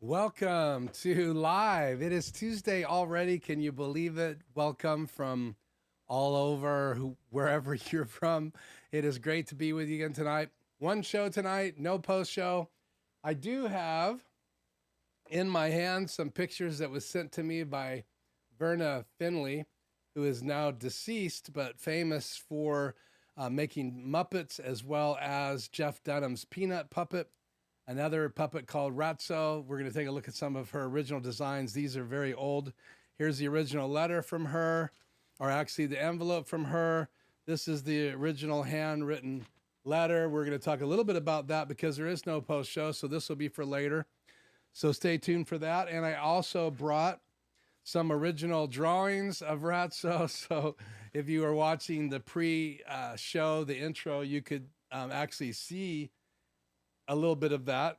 Welcome to live. It is Tuesday already. Can you believe it? Welcome from all over, wherever you're from. It is great to be with you again tonight. One show tonight, no post show. I do have in my hand some pictures that was sent to me by Verna Finley, who is now deceased, but famous for making Muppets, as well as Jeff Dunham's Peanut puppet. Another puppet called Ratso. We're going to take a look at some of her original designs. These are very old. Here's the original letter from her, or actually the envelope from her. This is the original handwritten letter. We're going to talk a little bit about that because there is no post show, so this will be for later. So stay tuned for that. And I also brought some original drawings of Ratso. So if you are watching the pre-show, the intro, you could actually see a little bit of that.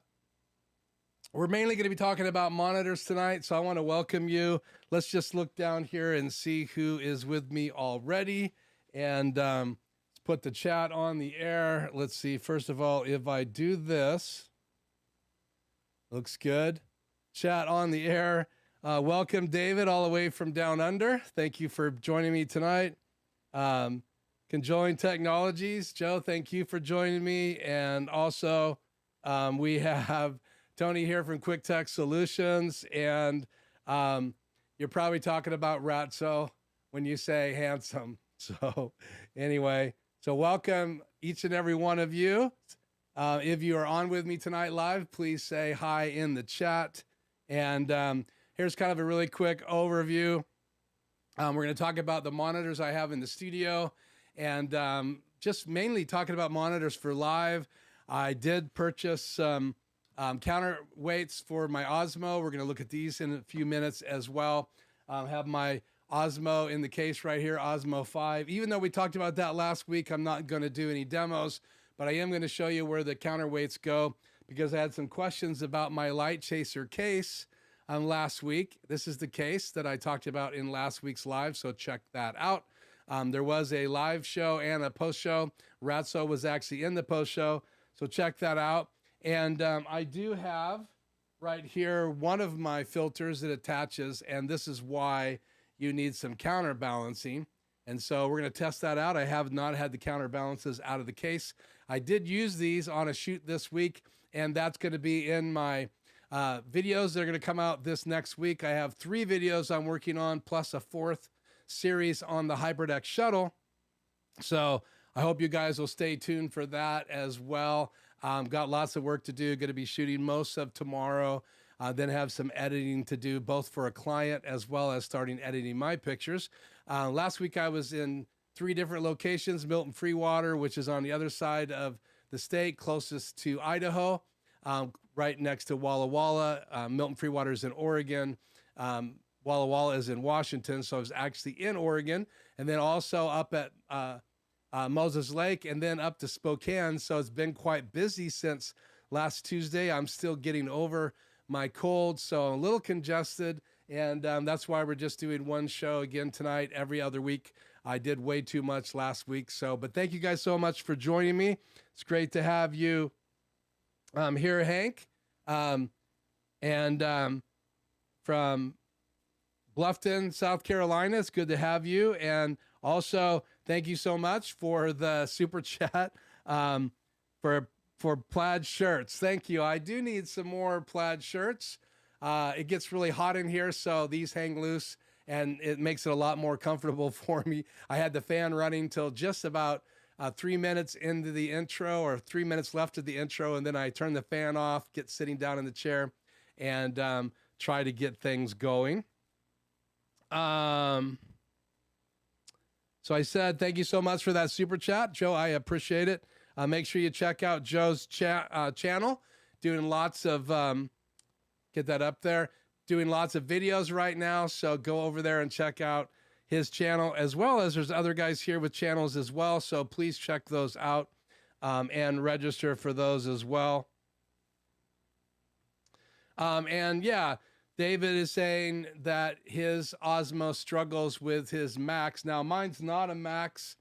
We're mainly going to be talking about monitors tonight, so I want to welcome you. Let's just look down here and see who is with me already, and let's put the chat on the air. Let's see, first of all, if I do this, looks good. Chat on the air. Welcome, David, all the way from down under. Thank you for joining me tonight. Conjoined Technologies, Joe, thank you for joining me, and also we have Tony here from Quick Tech Solutions, and you're probably talking about Ratso when you say handsome. So anyway, so welcome each and every one of you. If you are on with me tonight live, please say hi in the chat. And here's kind of a really quick overview. We're going to talk about the monitors I have in the studio, and just mainly talking about monitors for live. I did purchase some counterweights for my Osmo. We're going to look at these in a few minutes as well. Have my Osmo in the case right here, OSMO5. Even though we talked about that last week, I'm not going to do any demos, but I am going to show you where the counterweights go because I had some questions about my Light Chaser case last week. This is the case that I talked about in last week's live, so check that out. There was a live show and a post show. Ratso was actually in the post show, so check that out. And I do have right here one of my filters that attaches, and this is why you need some counterbalancing. And so we're going to test that out. I have not had the counterbalances out of the case. I did use these on a shoot this week, and that's going to be in my videos. They're going to come out this next week. I have 3 videos I'm working on, plus a 4th series on the HyperDeck Shuttle. So I hope you guys will stay tuned for that as well. Got lots of work to do. Going to be shooting most of tomorrow. Then have some editing to do, both for a client as well as starting editing my pictures. Last week I was in 3 different locations. Milton Freewater, which is on the other side of the state, closest to Idaho, right next to Walla Walla. Milton Freewater is in Oregon. Walla Walla is in Washington, so I was actually in Oregon, and then also up at Moses Lake, and then up to Spokane. So it's been quite busy since last Tuesday. I'm still getting over my cold, so I'm a little congested, and that's why we're just doing one show again tonight, every other week. I did way too much last week, but thank you guys so much for joining me. It's great to have you here, Hank, and from Bluffton, South Carolina. It's good to have you. And also, thank you so much for the super chat for plaid shirts. Thank you. I do need some more plaid shirts. It gets really hot in here, so these hang loose, and it makes it a lot more comfortable for me. I had the fan running till just about 3 minutes into the intro, or 3 minutes left of the intro, and then I turn the fan off, get sitting down in the chair, and try to get things going. So I said, thank you so much for that super chat, Joe. I appreciate it. Make sure you check out Joe's channel, doing lots of, get that up there, doing lots of videos right now. So go over there and check out his channel, as well as there's other guys here with channels as well. So please check those out and register for those as well. And yeah, David is saying that his Osmo struggles with his Max. Now, mine's not a Max.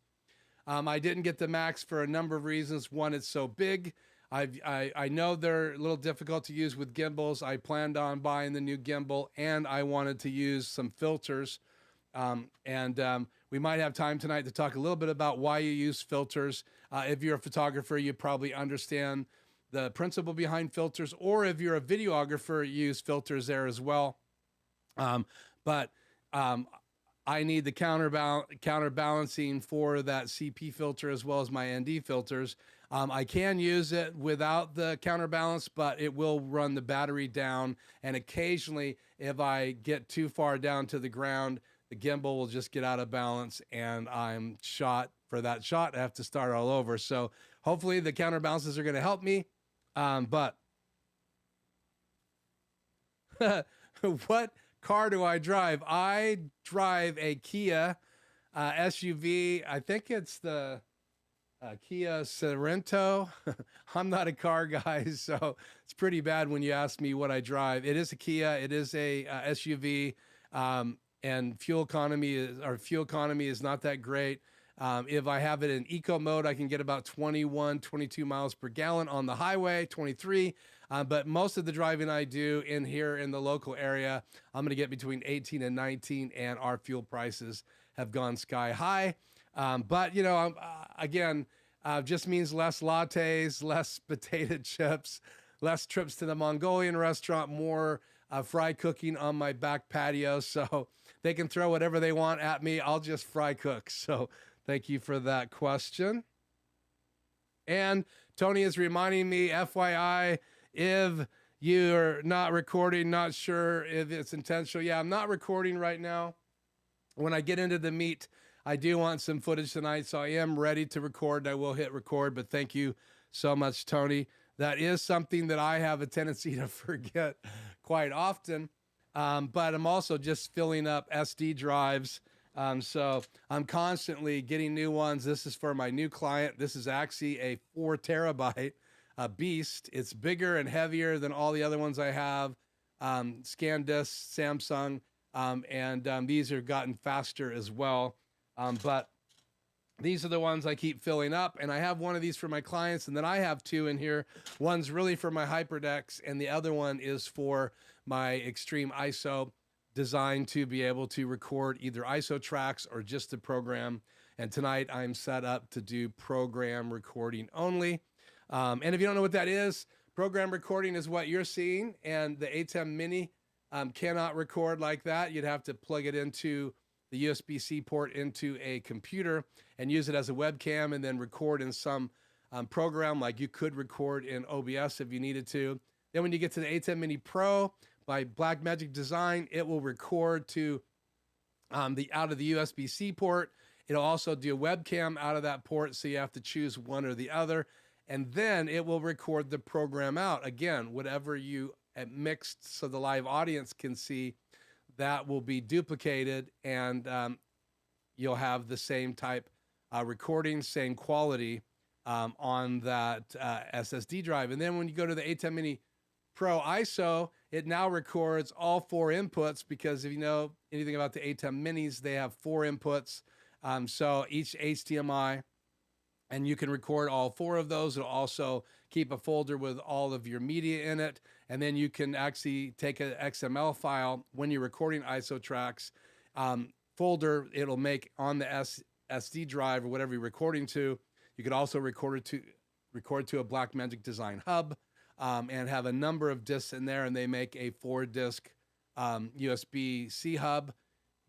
I didn't get the Max for a number of reasons. One, it's so big. I know they're a little difficult to use with gimbals. I planned on buying the new gimbal, and I wanted to use some filters. We might have time tonight to talk a little bit about why you use filters. If you're a photographer, you probably understand the principle behind filters, or if you're a videographer, you use filters there as well. But I need the counterbalancing for that CP filter as well as my ND filters. I can use it without the counterbalance, but it will run the battery down. And occasionally, if I get too far down to the ground, the gimbal will just get out of balance and I'm shot. For that shot, I have to start all over. So hopefully the counterbalances are going to help me. But what car do I drive? I drive a Kia SUV. I think it's the Kia Sorento. I'm not a car guy, so it's pretty bad when you ask me what I drive. It is a Kia. It is a SUV, and fuel economy is not that great. If I have it in eco mode, I can get about 21, 22 miles per gallon on the highway, 23. But most of the driving I do in here in the local area, I'm going to get between 18 and 19, and our fuel prices have gone sky high. But, you know, again, just means less lattes, less potato chips, less trips to the Mongolian restaurant, more fry cooking on my back patio. So they can throw whatever they want at me. I'll just fry cook. So thank you for that question. And Tony is reminding me, FYI, if you're not recording, not sure if it's intentional. Yeah, I'm not recording right now. When I get into the meat, I do want some footage tonight, so I am ready to record. I will hit record, but thank you so much, Tony. That is something that I have a tendency to forget quite often, but I'm also just filling up SD drives. So I'm constantly getting new ones. This is for my new client. This is actually a 4 terabyte beast. It's bigger and heavier than all the other ones I have. ScanDisk, Samsung, and these are gotten faster as well. But these are the ones I keep filling up, and I have one of these for my clients, and then I have 2 in here. One's really for my HyperDecks, and the other one is for my extreme ISO, designed to be able to record either ISO tracks or just the program. And tonight I'm set up to do program recording only. And if you don't know what that is, program recording is what you're seeing, and the ATEM Mini cannot record like that. You'd have to plug it into the USB-C port into a computer and use it as a webcam and then record in some program, like you could record in OBS if you needed to. Then when you get to the ATEM Mini Pro by Blackmagic Design, it will record to out of the USB-C port. It'll also do a webcam out of that port, so you have to choose one or the other. And then it will record the program out. Again, whatever you mixed so the live audience can see, that will be duplicated, and you'll have the same type recording, same quality on that SSD drive. And then when you go to the ATEM Mini Pro ISO, it now records all 4 inputs, because if you know anything about the ATEM Minis, they have 4 inputs. So each HDMI, and you can record all 4 of those. It'll also keep a folder with all of your media in it. And then you can actually take an XML file when you're recording ISO tracks folder. It'll make on the SD drive or whatever you're recording to. You could also record to a Blackmagic Design hub and have a number of discs in there, and they make a 4-disc USB-C hub.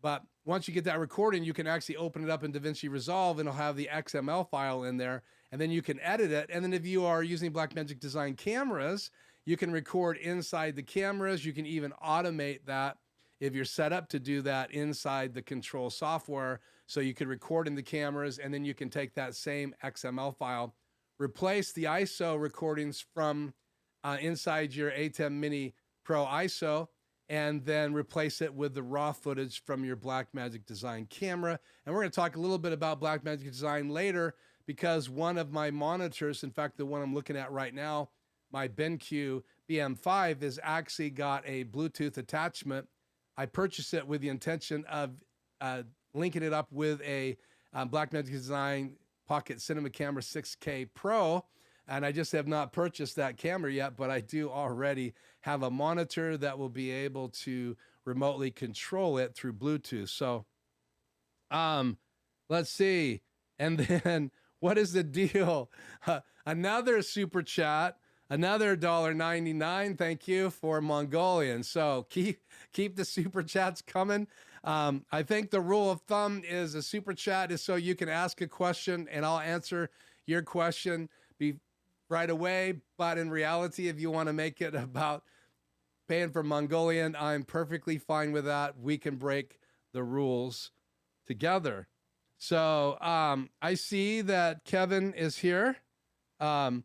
But once you get that recording, you can actually open it up in DaVinci Resolve, and it'll have the XML file in there, and then you can edit it. And then if you are using Blackmagic Design cameras, you can record inside the cameras. You can even automate that if you're set up to do that inside the control software. So you could record in the cameras, and then you can take that same XML file, replace the ISO recordings from inside your ATEM Mini Pro ISO, and then replace it with the raw footage from your Blackmagic Design camera. And we're going to talk a little bit about Blackmagic Design later, because one of my monitors, in fact, the one I'm looking at right now, my BenQ BM5, has actually got a Bluetooth attachment. I purchased it with the intention of linking it up with a Blackmagic Design Pocket Cinema Camera 6K Pro, and I just have not purchased that camera yet, but I do already have a monitor that will be able to remotely control it through Bluetooth. So let's see. And then what is the deal? Another super chat, another $1.99. Thank you for Mongolian. So keep the super chats coming. I think the rule of thumb is a super chat is so you can ask a question and I'll answer your question right away. But in reality, if you want to make it about paying for Mongolian, I'm perfectly fine with that. We can break the rules together. So I see that Kevin is here. So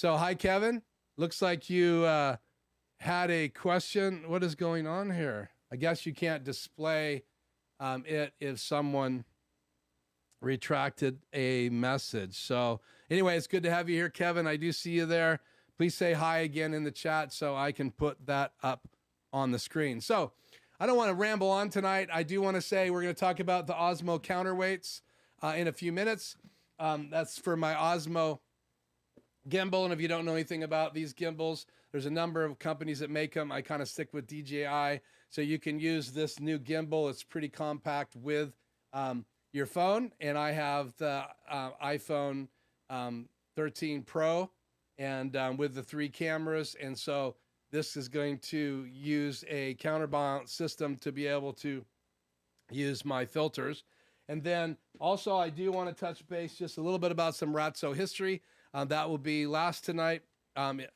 hi, Kevin. Looks like you had a question. What is going on here? I guess you can't display it if someone retracted a message. So anyway, it's good to have you here, Kevin. I do see you there. Please say hi again in the chat so I can put that up on the screen. So I don't want to ramble on tonight. I do want to say we're going to talk about the Osmo Counterweights in a few minutes. That's for my Osmo gimbal. And if you don't know anything about these gimbals, there's a number of companies that make them. I kind of stick with DJI. So you can use this new gimbal. It's pretty compact with your phone. And I have the iPhone 13 Pro and with the 3 cameras. And so this is going to use a counterbalance system to be able to use my filters. And then also I do want to touch base just a little bit about some Ratso history. That will be last tonight.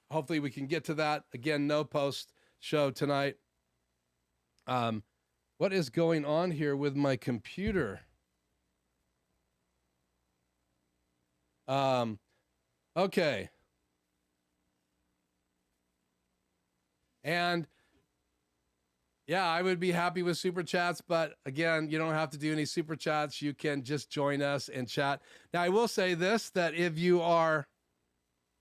Hopefully we can get to that. Again, no post show tonight. What is going on here with my computer? Okay. And yeah, I would be happy with super chats, but again, you don't have to do any super chats. You can just join us and chat. Now, I will say this, that if you are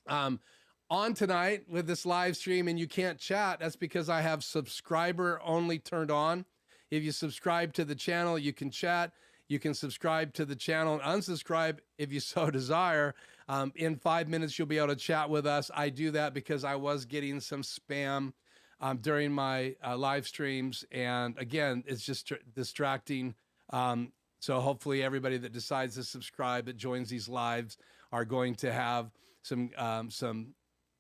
on tonight with this live stream and you can't chat, that's because I have subscriber only turned on. If you subscribe to the channel, you can chat. You can subscribe to the channel and unsubscribe if you so desire. In 5 minutes, you'll be able to chat with us. I do that because I was getting some spam during my live streams. And again, it's just distracting. So hopefully everybody that decides to subscribe, that joins these lives, are going to have some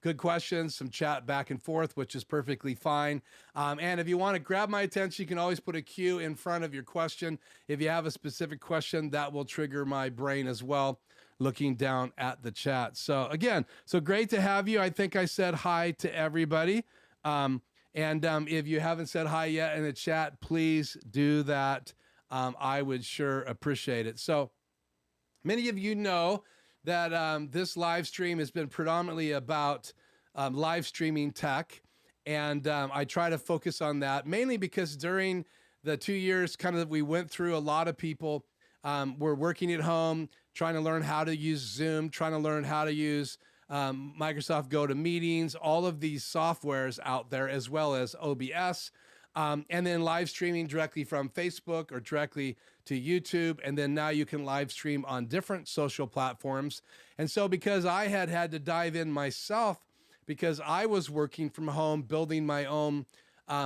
good questions, some chat back and forth, which is perfectly fine. And if you want to grab my attention, you can always put a Q in front of your question. If you have a specific question, that will trigger my brain as well, looking down at the chat. So again, so great to have you. I think I said hi to everybody. If you haven't said hi yet in the chat, please do that. I would sure appreciate it. So many of you know that this live stream has been predominantly about live streaming tech. And I try to focus on that mainly because during the 2 years kind of we went through, a lot of people were working at home, trying to learn how to use Zoom, trying to learn how to use Microsoft GoToMeetings, all of these softwares out there, as well as OBS, and then live streaming directly from Facebook or directly to YouTube. And then now you can live stream on different social platforms. And so because I had to dive in myself, because I was working from home, building my own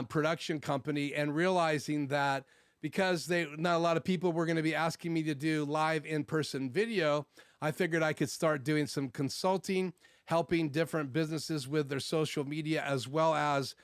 production company, and realizing that because not a lot of people were going to be asking me to do live in-person video, I figured I could start doing some consulting, helping different businesses with their social media, as well as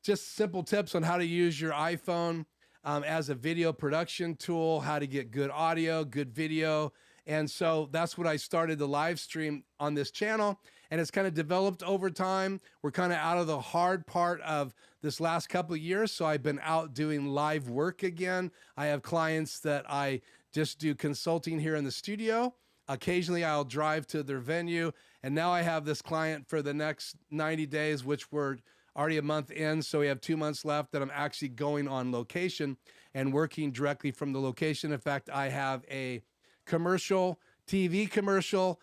just simple tips on how to use your iPhone as a video production tool, how to get good audio, good video. And so that's what I started the live stream on this channel. And it's kind of developed over time. We're kind of out of the hard part of this last couple of years. So I've been out doing live work again. I have clients that I just do consulting here in the studio. Occasionally I'll drive to their venue. And now I have this client for the next 90 days, which we're already a month in. So we have 2 months left that I'm actually going on location and working directly from the location. In fact, I have a TV commercial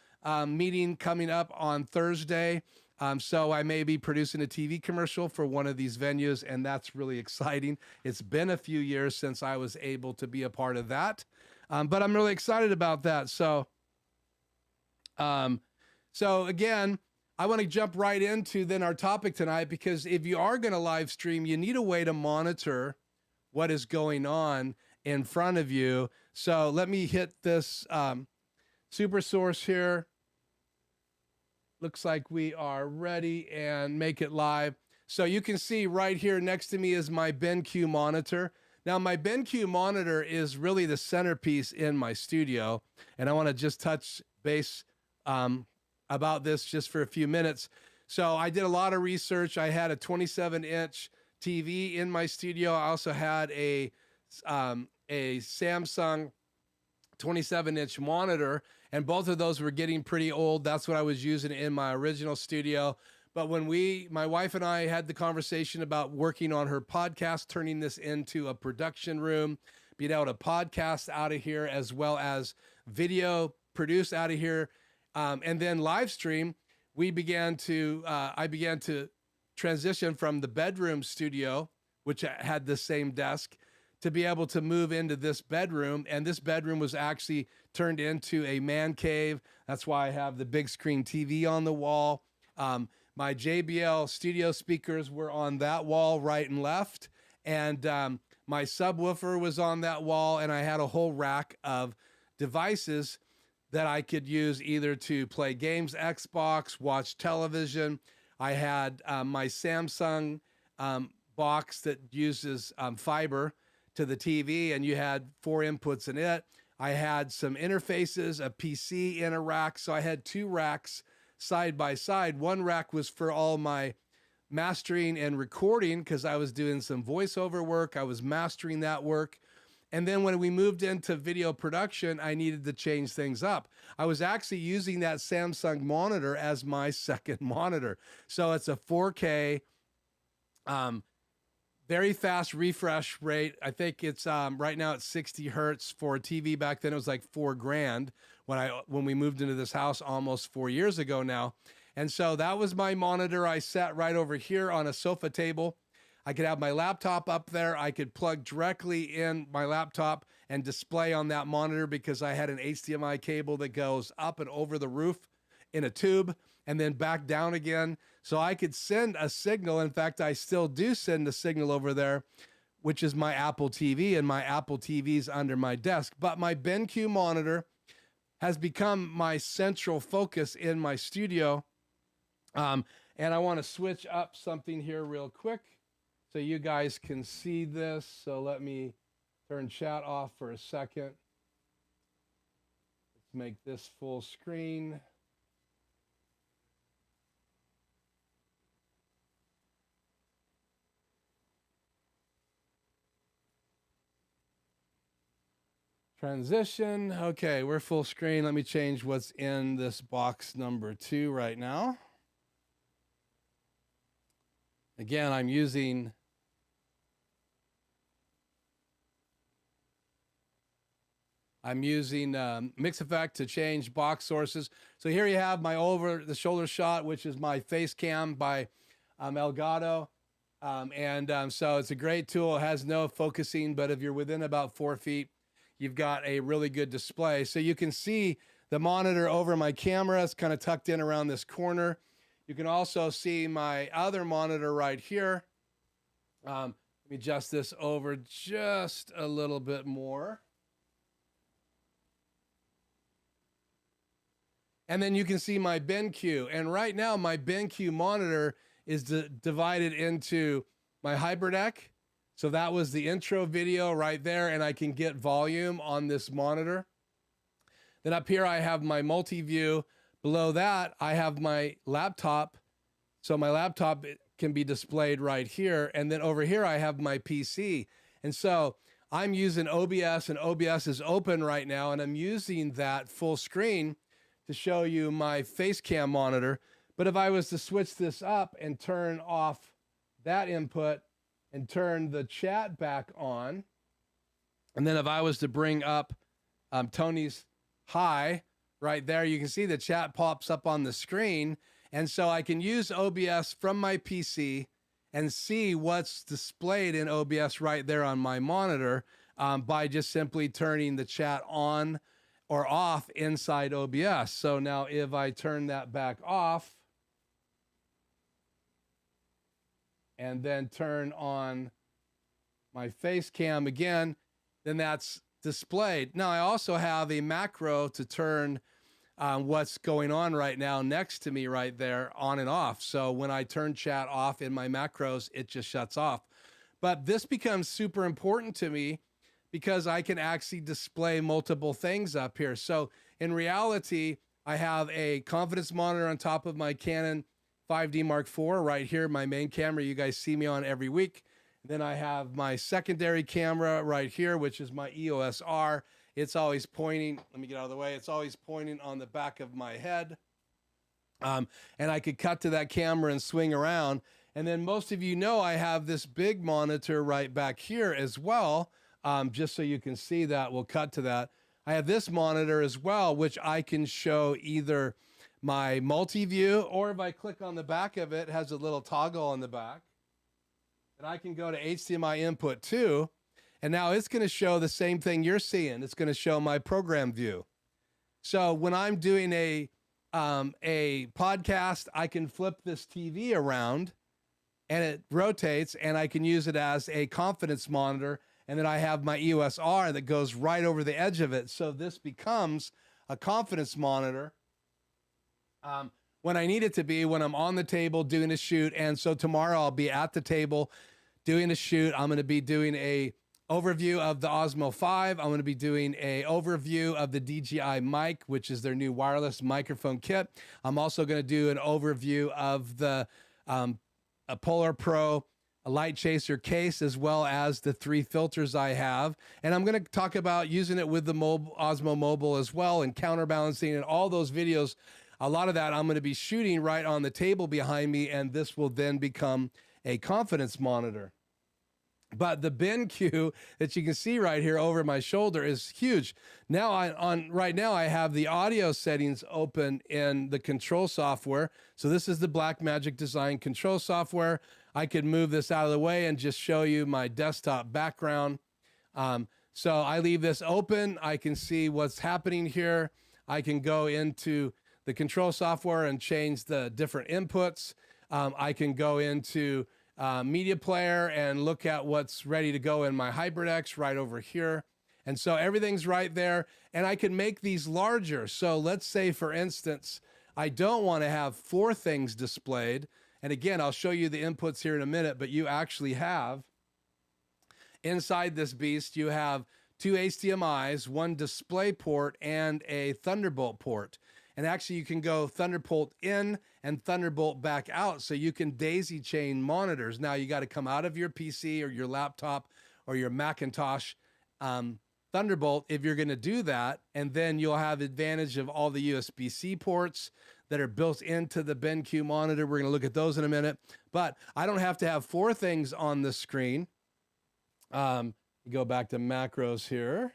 meeting coming up on Thursday. So I may be producing a TV commercial for one of these venues, and that's really exciting. It's been a few years since I was able to be a part of that, but I'm really excited about that. So So again, I want to jump right into then our topic tonight, because if you are going to live stream, you need a way to monitor what is going on in front of you. So let me hit this super source here. Looks like we are ready, and make it live. So you can see right here next to me is my BenQ monitor. Now my BenQ monitor is really the centerpiece in my studio, and I want to just touch base about this just for a few minutes. So I did a lot of research. I had a 27-inch TV in my studio. I also had a Samsung 27-inch monitor, and both of those were getting pretty old. That's what I was using in my original studio. But when my wife and I had the conversation about working on her podcast, turning this into a production room, being able to podcast out of here, as well as video produce out of here, and then live stream, I began to transition from the bedroom studio, which had the same desk, to be able to move into this bedroom. And this bedroom was actually turned into a man cave. That's why I have the big screen TV on the wall. My JBL studio speakers were on that wall, right and left. And my subwoofer was on that wall. And I had a whole rack of devices that I could use either to play games, Xbox, watch television. I had my Samsung box that uses fiber to the TV, and you had 4 inputs in it. I had some interfaces, a PC in a rack. So I had 2 racks side by side. One rack was for all my mastering and recording, because I was doing some voiceover work. I was mastering that work. And then when we moved into video production, I needed to change things up. I was actually using that Samsung monitor as my second monitor. So it's a 4K, very fast refresh rate. I think it's right now it's 60 hertz for a TV. Back then it was like $4,000 when we moved into this house almost 4 years ago now. And so that was my monitor. I sat right over here on a sofa table. I could have my laptop up there. I could plug directly in my laptop and display on that monitor, because I had an HDMI cable that goes up and over the roof in a tube and then back down again. So I could send a signal. In fact, I still do send a signal over there, which is my Apple TV, and my Apple TV's under my desk. But my BenQ monitor has become my central focus in my studio. And I want to switch up something here real quick so you guys can see this. So let me turn chat off for a second. Let's make this full screen. Transition. Okay, we're full screen. Let me change what's in this box number 2 right now. Again, I'm using Mix Effect to change box sources. So here you have my over-the-shoulder shot, which is my face cam by Elgato. So it's a great tool. It has no focusing, but if you're within about 4 feet, you've got a really good display. So you can see the monitor over my camera. It's kind of tucked in around this corner. You can also see my other monitor right here. Let me adjust this over just a little bit more. And then you can see my BenQ. And right now my BenQ monitor is divided into my HyperDeck. So that was the intro video right there, and I can get volume on this monitor. Then up here I have my multi-view. Below that I have my laptop. So my laptop can be displayed right here. And then over here I have my PC. And so I'm using OBS, and OBS is open right now, and I'm using that full screen to show you my face cam monitor. But if I was to switch this up and turn off that input and turn the chat back on, and then if I was to bring up Tony's hi right there, you can see the chat pops up on the screen. And so I can use OBS from my PC and see what's displayed in OBS right there on my monitor by just simply turning the chat on or off inside OBS. So now if I turn that back off and then turn on my face cam again, then that's displayed. Now I also have a macro to turn what's going on right now next to me right there on and off. So when I turn chat off in my macros, it just shuts off. But this becomes super important to me because I can actually display multiple things up here. So in reality, I have a confidence monitor on top of my Canon 5D Mark IV right here, my main camera you guys see me on every week. Then I have my secondary camera right here, which is my EOS R. It's always pointing, let me get out of the way, it's always pointing on the back of my head. And I could cut to that camera and swing around. And then most of you know I have this big monitor right back here as well. Just so you can see that, we'll cut to that. I have this monitor as well, which I can show either my multi-view, or if I click on the back of it, it has a little toggle on the back. And I can go to HDMI input too. And now it's going to show the same thing you're seeing. It's going to show my program view. So when I'm doing a podcast, I can flip this TV around and it rotates, and I can use it as a confidence monitor. And then I have my EOS R that goes right over the edge of it. So this becomes a confidence monitor when I need it to be, when I'm on the table doing a shoot. And so tomorrow I'll be at the table doing a shoot. I'm going to be doing a overview of the Osmo 5. I'm going to be doing a overview of the DJI mic, which is their new wireless microphone kit. I'm also going to do an overview of the Polar Pro a light chaser case, as well as the 3 filters I have. And I'm going to talk about using it with the Osmo Mobile as well, and counterbalancing, and all those videos. A lot of that I'm going to be shooting right on the table behind me, and this will then become a confidence monitor. But the BenQ that you can see right here over my shoulder is huge. Now right now I have the audio settings open in the control software. So this is the Blackmagic Design control software. I could move this out of the way and just show you my desktop background. So I leave this open. I can see what's happening here. I can go into the control software and change the different inputs. I can go into media player and look at what's ready to go in my HyperDecks right over here. And so everything's right there, and I can make these larger. So let's say, for instance, I don't want to have 4 things displayed. And again, I'll show you the inputs here in a minute, but you actually have, inside this beast, you have 2 HDMIs, 1 display port, and a Thunderbolt port. And actually you can go Thunderbolt in and Thunderbolt back out, so you can daisy chain monitors. Now you got to come out of your PC or your laptop or your Macintosh Thunderbolt if you're going to do that, and then you'll have advantage of all the USB-C ports that are built into the BenQ monitor. We're going to look at those in a minute, but I don't have to have 4 things on the screen. Go back to macros here.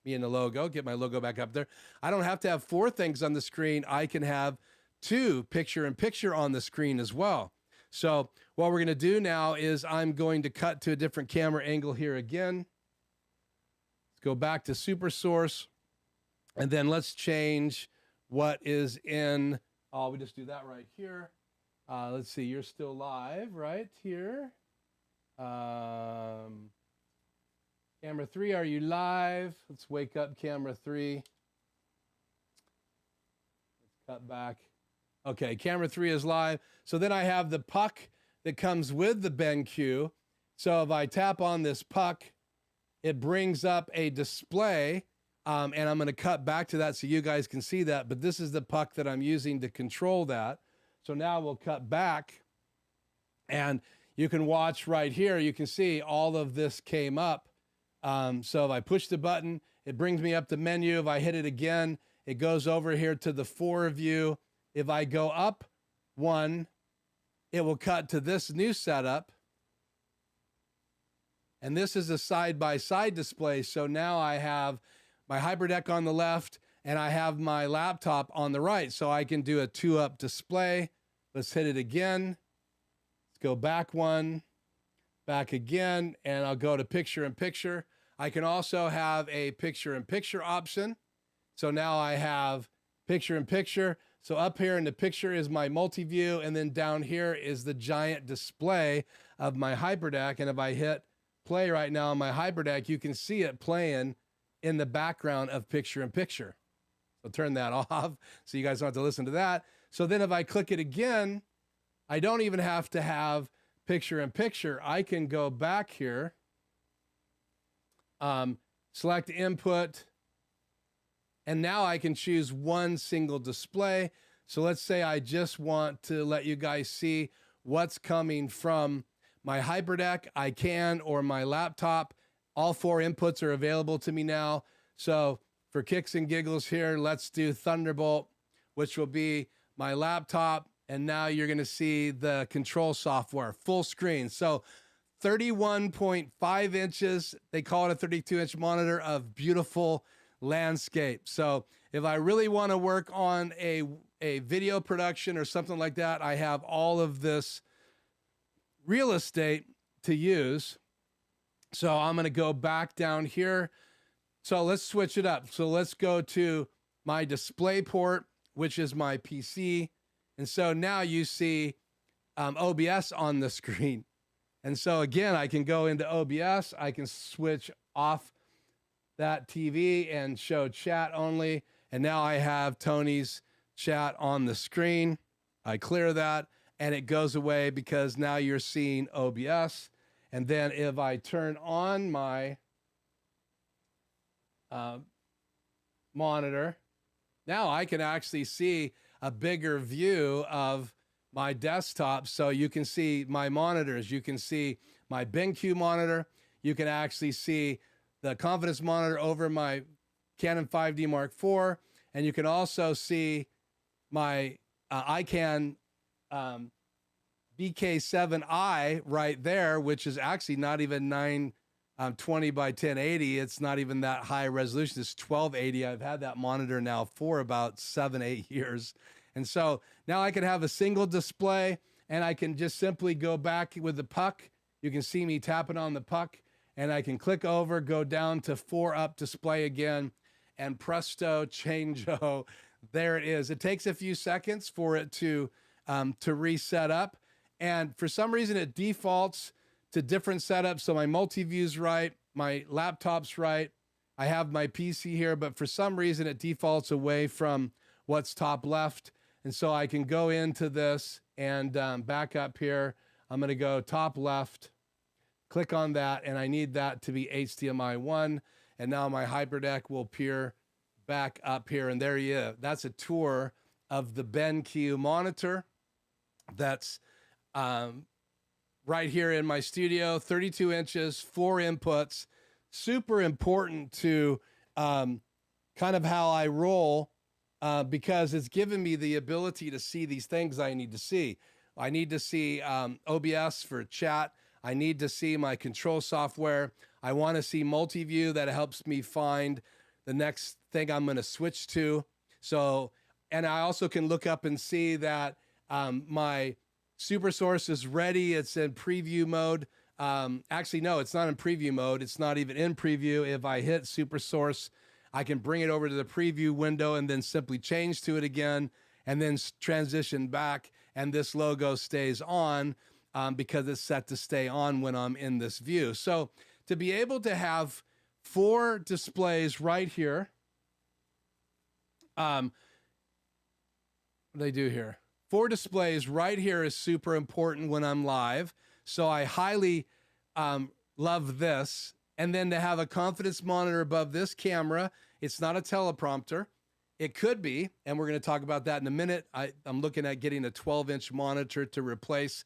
Me and the logo, get my logo back up there. I don't have to have 4 things on the screen. I can have 2 picture-in-picture on the screen as well. So what we're going to do now is I'm going to cut to a different camera angle here again. Let's go back to super source, and then let's change what is in, we just do that right here. Let's see, you're still live right here. Camera 3, are you live? Let's wake up camera 3. Let's cut back. Okay, camera 3 is live. So then I have the puck that comes with the BenQ. So if I tap on this puck, it brings up a display, and I'm going to cut back to that so you guys can see that. But this is the puck that I'm using to control that. So now we'll cut back, and you can watch right here. You can see all of this came up. So if I push the button, it brings me up the menu. If I hit it again, it goes over here to the 4 view. If I go up 1, it will cut to this new setup. And this is a side-by-side display. So now I have my HyperDeck on the left, and I have my laptop on the right. So I can do a 2-up display. Let's hit it again. Let's go back 1, back again, and I'll go to picture-in-picture. I can also have a picture-in-picture option. So now I have picture-in-picture. So up here in the picture is my multi-view, and then down here is the giant display of my HyperDeck. And if I hit play right now on my HyperDeck, you can see it playing in the background of picture-in-picture. So turn that off so you guys don't have to listen to that. So then if I click it again, I don't even have to have picture-in-picture. I can go back here, select input, and now I can choose one single display. So let's say I just want to let you guys see what's coming from my HyperDeck. I can, or my laptop. All 4 inputs are available to me now. So for kicks and giggles here, let's do Thunderbolt, which will be my laptop. And now you're going to see the control software, full screen. So 31.5 inches, they call it a 32-inch monitor of beautiful landscape. So if I really want to work on a video production or something like that, I have all of this real estate to use. So I'm going to go back down here. So let's switch it up. So let's go to my display port, which is my PC. And so now you see OBS on the screen. And so again, I can go into OBS. I can switch off that TV and show chat only. And now I have Tony's chat on the screen. I clear that and it goes away because now you're seeing OBS. And then if I turn on my monitor, now I can actually see a bigger view of my desktop. So you can see my monitors. You can see my BenQ monitor. You can actually see the confidence monitor over my Canon 5D Mark IV. And you can also see my ICANN BK7i right there, which is actually not even 920 by 1080. It's not even that high resolution. It's 1280. I've had that monitor now for about 7-8 years. And so now I can have a single display and I can just simply go back with the puck. You can see me tapping on the puck and I can click over, go down to 4-up display again, and presto, changeo, there it is. It takes a few seconds for it to reset up. And for some reason it defaults to different setups. So my multi-view's right, my laptop's right. I have my PC here, but for some reason it defaults away from what's top left. And so I can go into this and back up here. I'm going to go top left, click on that, and I need that to be HDMI 1. And now my HyperDeck will appear back up here. And there you go. That's a tour of the BenQ monitor. That's right here in my studio, 32 inches, 4 inputs. Super important to kind of how I roll because it's given me the ability to see these things I need to see. I need to see OBS for chat. I need to see my control software. I want to see multi-view that helps me find the next thing I'm going to switch to. So, and I also can look up and see that my super source is ready. It's in preview mode. Actually, no, it's not in preview mode. It's not even in preview. If I hit super source, I can bring it over to the preview window and then simply change to it again and then transition back. And this logo stays on because it's set to stay on when I'm in this view. So to be able to have 4 displays right here, what do they do here? 4 displays right here is super important when I'm live. So I highly love this. And then to have a confidence monitor above this camera, it's not a teleprompter. It could be, and we're going to talk about that in a minute. I'm looking at getting a 12-inch monitor to replace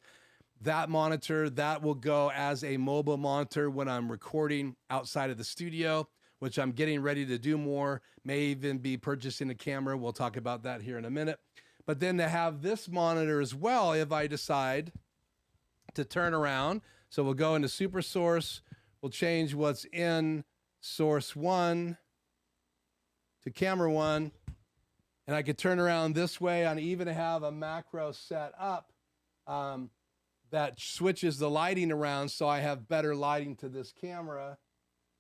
that monitor. That will go as a mobile monitor when I'm recording outside of the studio, which I'm getting ready to do more. May even be purchasing a camera. We'll talk about that here in a minute. But then to have this monitor as well, if I decide to turn around. So we'll go into super source. We'll change what's in source 1 to camera 1. And I could turn around this way and even have a macro set up that switches the lighting around so I have better lighting to this camera.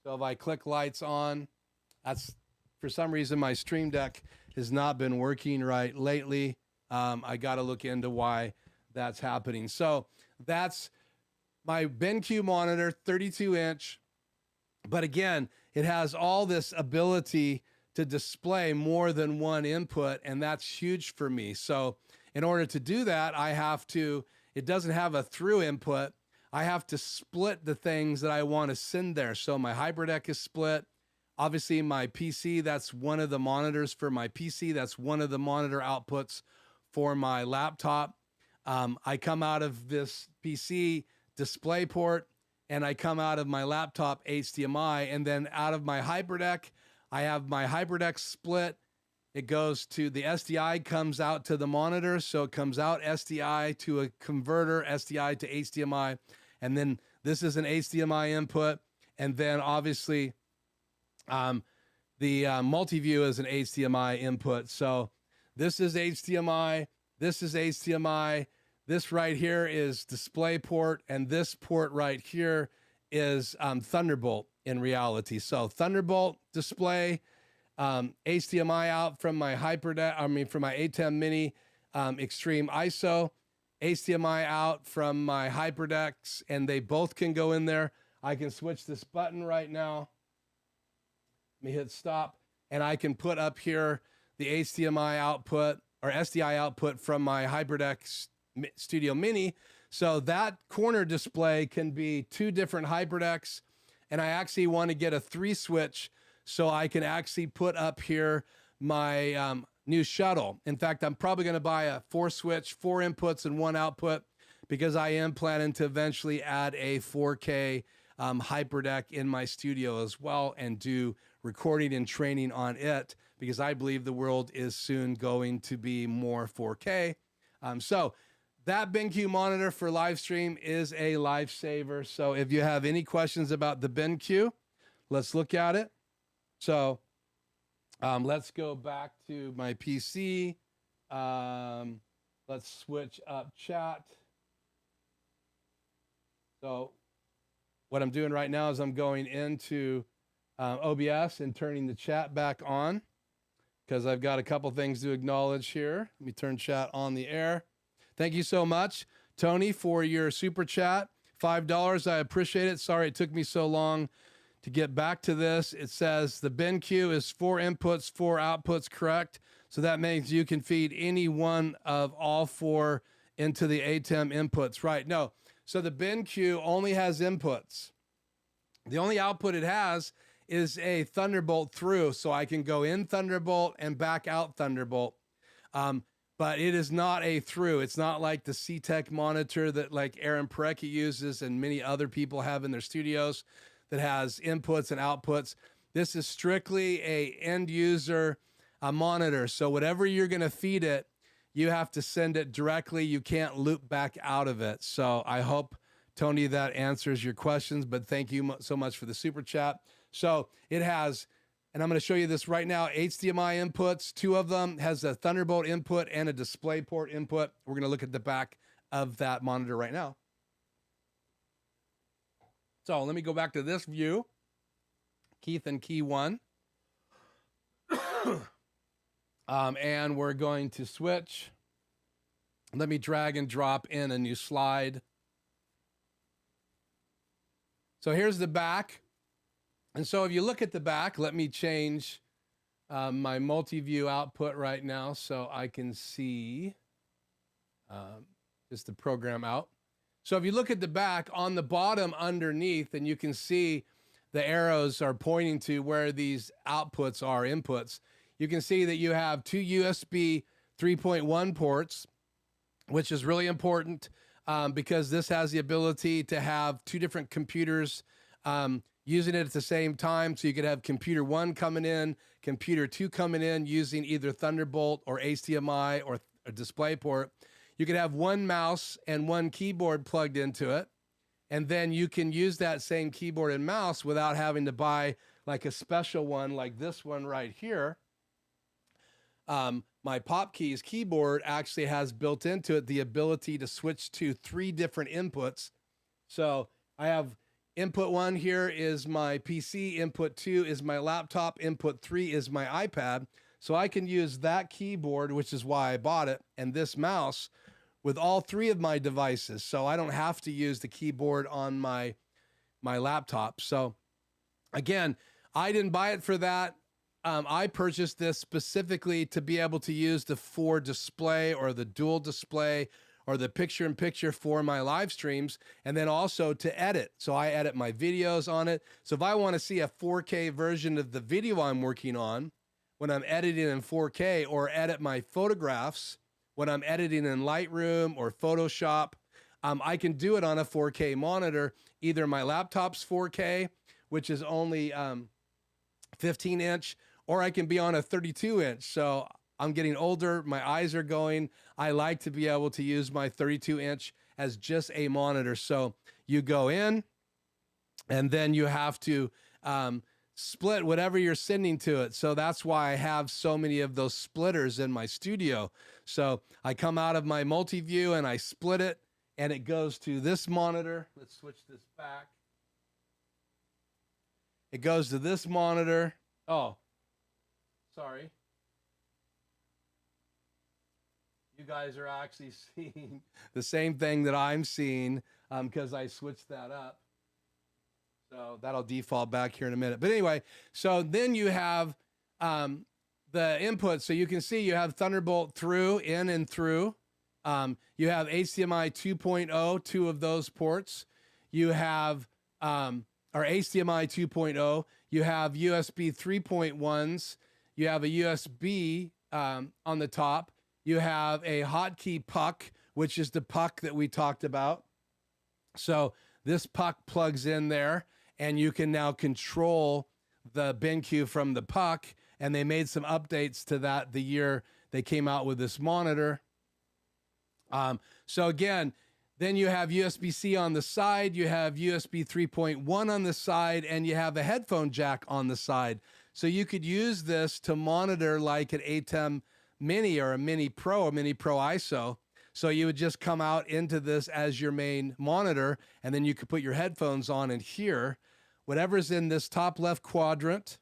So if I click lights on, that's, for some reason, my Stream Deck has not been working right lately. I got to look into why that's happening. So that's my BenQ monitor, 32-inch. But again, it has all this ability to display more than one input, and that's huge for me. So in order to do that, I have to, it doesn't have a through input. I have to split the things that I want to send there. So my HyperDeck is split. Obviously my PC, that's one of the monitors for my PC. That's one of the monitor outputs for my laptop. I come out of this PC display port, and I come out of my laptop HDMI, and then out of my HyperDeck, I have my HyperDeck split. It goes to the SDI, comes out to the monitor. So it comes out SDI to a converter, SDI to HDMI. And then this is an HDMI input. And then obviously the multi-view is an HDMI input. So this is HDMI, this is HDMI, this right here is display port, and this port right here is Thunderbolt in reality. So Thunderbolt display, HDMI out from my HyperDeck, from my ATEM Mini Extreme ISO, HDMI out from my HyperDecks, and they both can go in there. I can switch this button right now. Let me hit stop, and I can put up here the HDMI output or SDI output from my HyperDeck Studio Mini. So that corner display can be two different HyperDecks, and I actually want to get a 3-switch so I can actually put up here my new shuttle. In fact, I'm probably going to buy a 4-switch, 4 inputs and 1 output, because I am planning to eventually add a 4K HyperDeck in my studio as well and do recording and training on it, because I believe the world is soon going to be more 4K. So that BenQ monitor for live stream is a lifesaver. So if you have any questions about the BenQ, let's look at it. So let's go back to my PC. Let's switch up chat. So what I'm doing right now is I'm going into OBS and turning the chat back on, because I've got a couple things to acknowledge here. Let me turn chat on the air. Thank you so much, Tony, for your super chat. $5. I appreciate it. Sorry it took me so long to get back to this. It says the BenQ is 4 inputs, 4 outputs, correct? So that means you can feed any one of all 4 into the ATEM inputs, right? No. So the BenQ only has inputs. The only output it has is a Thunderbolt through, so I can go in Thunderbolt and back out Thunderbolt. But it is not a through. It's not like the C-Tech monitor that like Aaron Parecki uses and many other people have in their studios that has inputs and outputs. This is strictly a end user monitor. So whatever you're going to feed it, you have to send it directly. You can't loop back out of it. So I hope, Tony, that answers your questions, but thank you so much for the super chat. So it has, and I'm going to show you this right now, HDMI inputs, 2 of them, has a Thunderbolt input and a DisplayPort input. We're going to look at the back of that monitor right now. So let me go back to this view, Keith and Key 1. And we're going to switch. Let me drag and drop in a new slide. So here's the back. And so if you look at the back, let me change my multi-view output right now so I can see just the program out. So if you look at the back, on the bottom underneath, and you can see the arrows are pointing to where these outputs are inputs, you can see that you have 2 USB 3.1 ports, which is really important because this has the ability to have 2 different computers using it at the same time. So you could have computer 1 coming in, computer 2 coming in using either Thunderbolt or HDMI or a DisplayPort. You could have 1 mouse and 1 keyboard plugged into it. And then you can use that same keyboard and mouse without having to buy like a special one like this one right here. My Plkease keyboard actually has built into it the ability to switch to 3 different inputs. So I have Input 1 here is my PC, input 2 is my laptop, input 3 is my iPad. So I can use that keyboard, which is why I bought it, and this mouse with all 3 of my devices. So I don't have to use the keyboard on my laptop. So again, I didn't buy it for that. I purchased this specifically to be able to use the 4 display or the dual display or the picture-in-picture for my live streams, and then also to edit. So I edit my videos on it. So if I want to see a 4K version of the video I'm working on when I'm editing in 4K, or edit my photographs when I'm editing in Lightroom or Photoshop, I can do it on a 4K monitor. Either my laptop's 4K, which is only 15-inch, or I can be on a 32-inch. So I'm getting older, my eyes are going. I like to be able to use my 32-inch as just a monitor. So you go in, and then you have to split whatever you're sending to it. So that's why I have so many of those splitters in my studio. So I come out of my multi-view and I split it, and it goes to this monitor. Let's switch this back. It goes to this monitor. Oh, sorry. You guys are actually seeing the same thing that I'm seeing because I switched that up. So that'll default back here in a minute. But anyway, so then you have the input. So you can see you have Thunderbolt through, in and through. You have HDMI 2.0, 2 of those ports. You have, or HDMI 2.0. You have USB 3.1s. You have a USB on the top. You have a hotkey puck, which is the puck that we talked about. So this puck plugs in there, and you can now control the BenQ from the puck. And they made some updates to that the year they came out with this monitor. So again, then you have USB-C on the side, you have USB 3.1 on the side, and you have a headphone jack on the side. So you could use this to monitor like an ATEM Mini or a Mini Pro, a Mini Pro ISO. So you would just come out into this as your main monitor, and then you could put your headphones on and hear whatever's in this top left quadrant,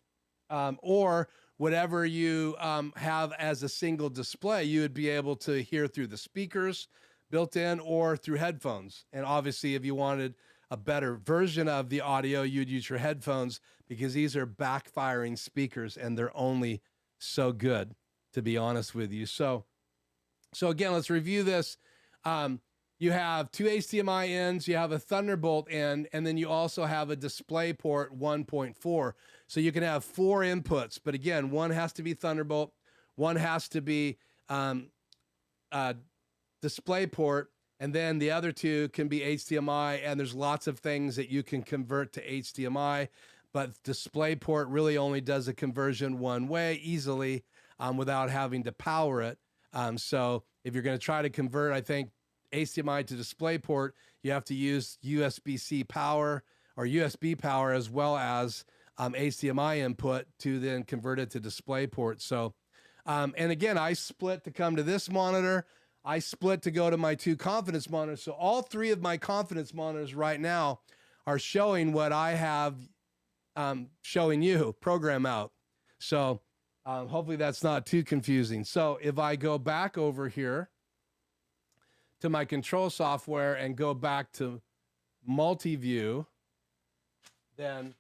or whatever you have as a single display, you would be able to hear through the speakers built in or through headphones. And obviously, if you wanted a better version of the audio, you'd use your headphones, because these are backfiring speakers and they're only so good, to be honest with you. So again, let's review this. You have 2 HDMI ends, you have a Thunderbolt end, and then you also have a DisplayPort 1.4. So you can have 4 inputs, but again, one has to be Thunderbolt, one has to be DisplayPort, and then the other 2 can be HDMI, and there's lots of things that you can convert to HDMI, but DisplayPort really only does a conversion one way easily without having to power it. So if you're going to try to convert, I think, HDMI to DisplayPort, you have to use USB-C power or USB power as well as HDMI input to then convert it to DisplayPort. So, and again, I split to come to this monitor. I split to go to my 2 confidence monitors. So all 3 of my confidence monitors right now are showing what I have showing you, program out. So hopefully that's not too confusing. So if I go back over here to my control software and go back to multi-view, then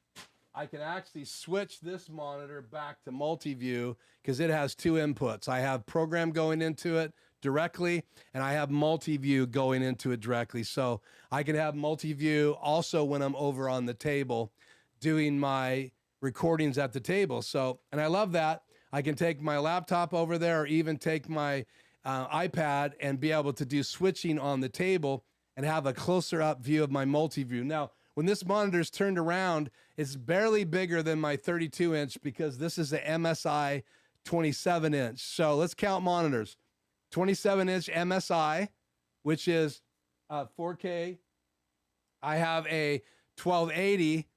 I can actually switch this monitor back to multi-view because it has 2 inputs. I have program going into it directly, and I have multi-view going into it directly. So I can have multi-view also when I'm over on the table doing my recordings at the table. So, and I love that. I can take my laptop over there, or even take my iPad and be able to do switching on the table and have a closer up view of my multi-view. Now, when this monitor is turned around, it's barely bigger than my 32-inch because this is the MSI 27-inch. So let's count monitors. 27-inch MSI, which is 4K. I have a 1280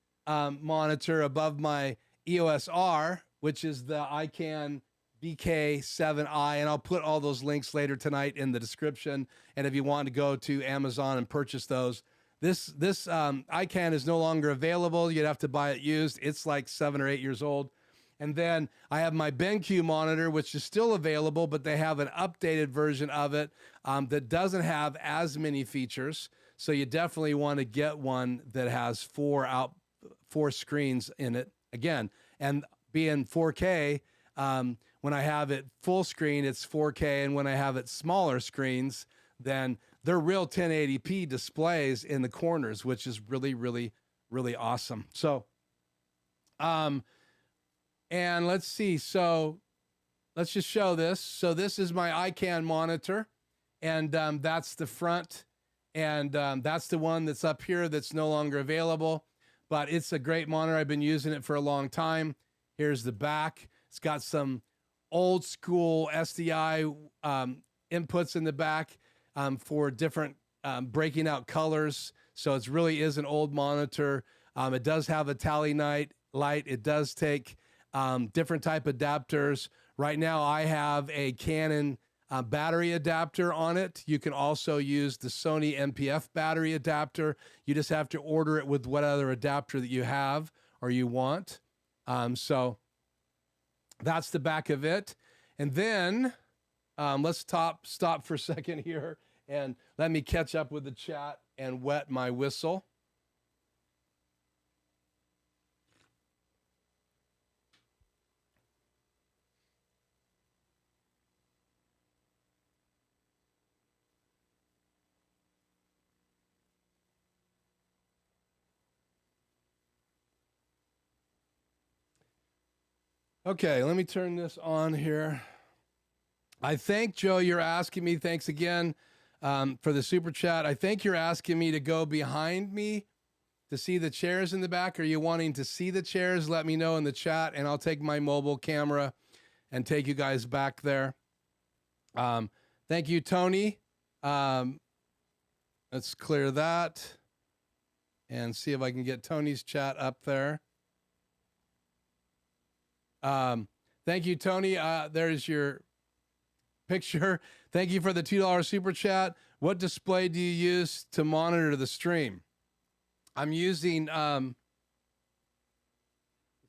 monitor above my EOS R, which is the iCan VK7i, and I'll put all those links later tonight in the description. And if you want to go to Amazon and purchase those, This iCan is no longer available. You'd have to buy it used. It's like 7 or 8 years old. And then I have my BenQ monitor, which is still available, but they have an updated version of it that doesn't have as many features. So you definitely want to get one that has four screens in it again. And being 4K, when I have it full screen, it's 4K. And when I have it smaller screens, then they're real 1080p displays in the corners, which is really, really, really awesome. So, and let's see. So let's just show this. So this is my iCan monitor, and that's the front. And that's the one that's up here that's no longer available, but it's a great monitor. I've been using it for a long time. Here's the back. It's got some old school SDI inputs in the back for different breaking out colors. So it really is an old monitor. It does have a tally light. It does take different type adapters. Right now I have a Canon battery adapter on it. You can also use the Sony MPF battery adapter. You just have to order it with what other adapter that you have or you want. So that's the back of it. And then let's stop for a second here and let me catch up with the chat and wet my whistle. Okay, let me turn this on here. I think, Joe, you're asking me, thanks again for the super chat. I think you're asking me to go behind me to see the chairs in the back. Are you wanting to see the chairs? Let me know in the chat, and I'll take my mobile camera and take you guys back there. Thank you, Tony. Let's clear that and see if I can get Tony's chat up there. Thank you, Tony. There's your picture. Thank you for the $2 super chat. What display do you use to monitor the stream? I'm using,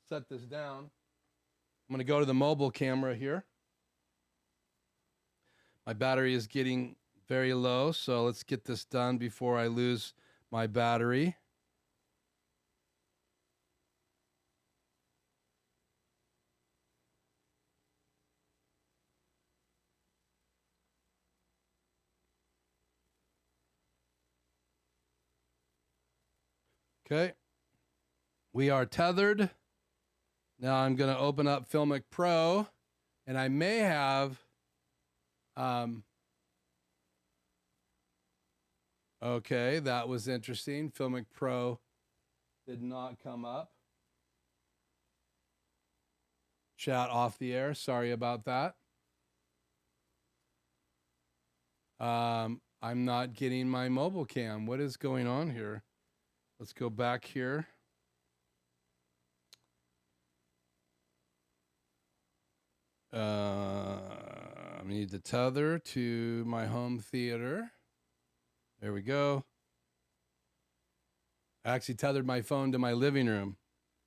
set this down. I'm going to go to the mobile camera here. My battery is getting very low, so let's get this done before I lose my battery. Okay, we are tethered. Now I'm going to open up Filmic Pro, and I may have, okay, that was interesting. Filmic Pro did not come up. Chat off the air, sorry about that. I'm not getting my mobile cam. What is going on here? Let's go back here. I need to tether to my home theater. There we go. I actually tethered my phone to my living room.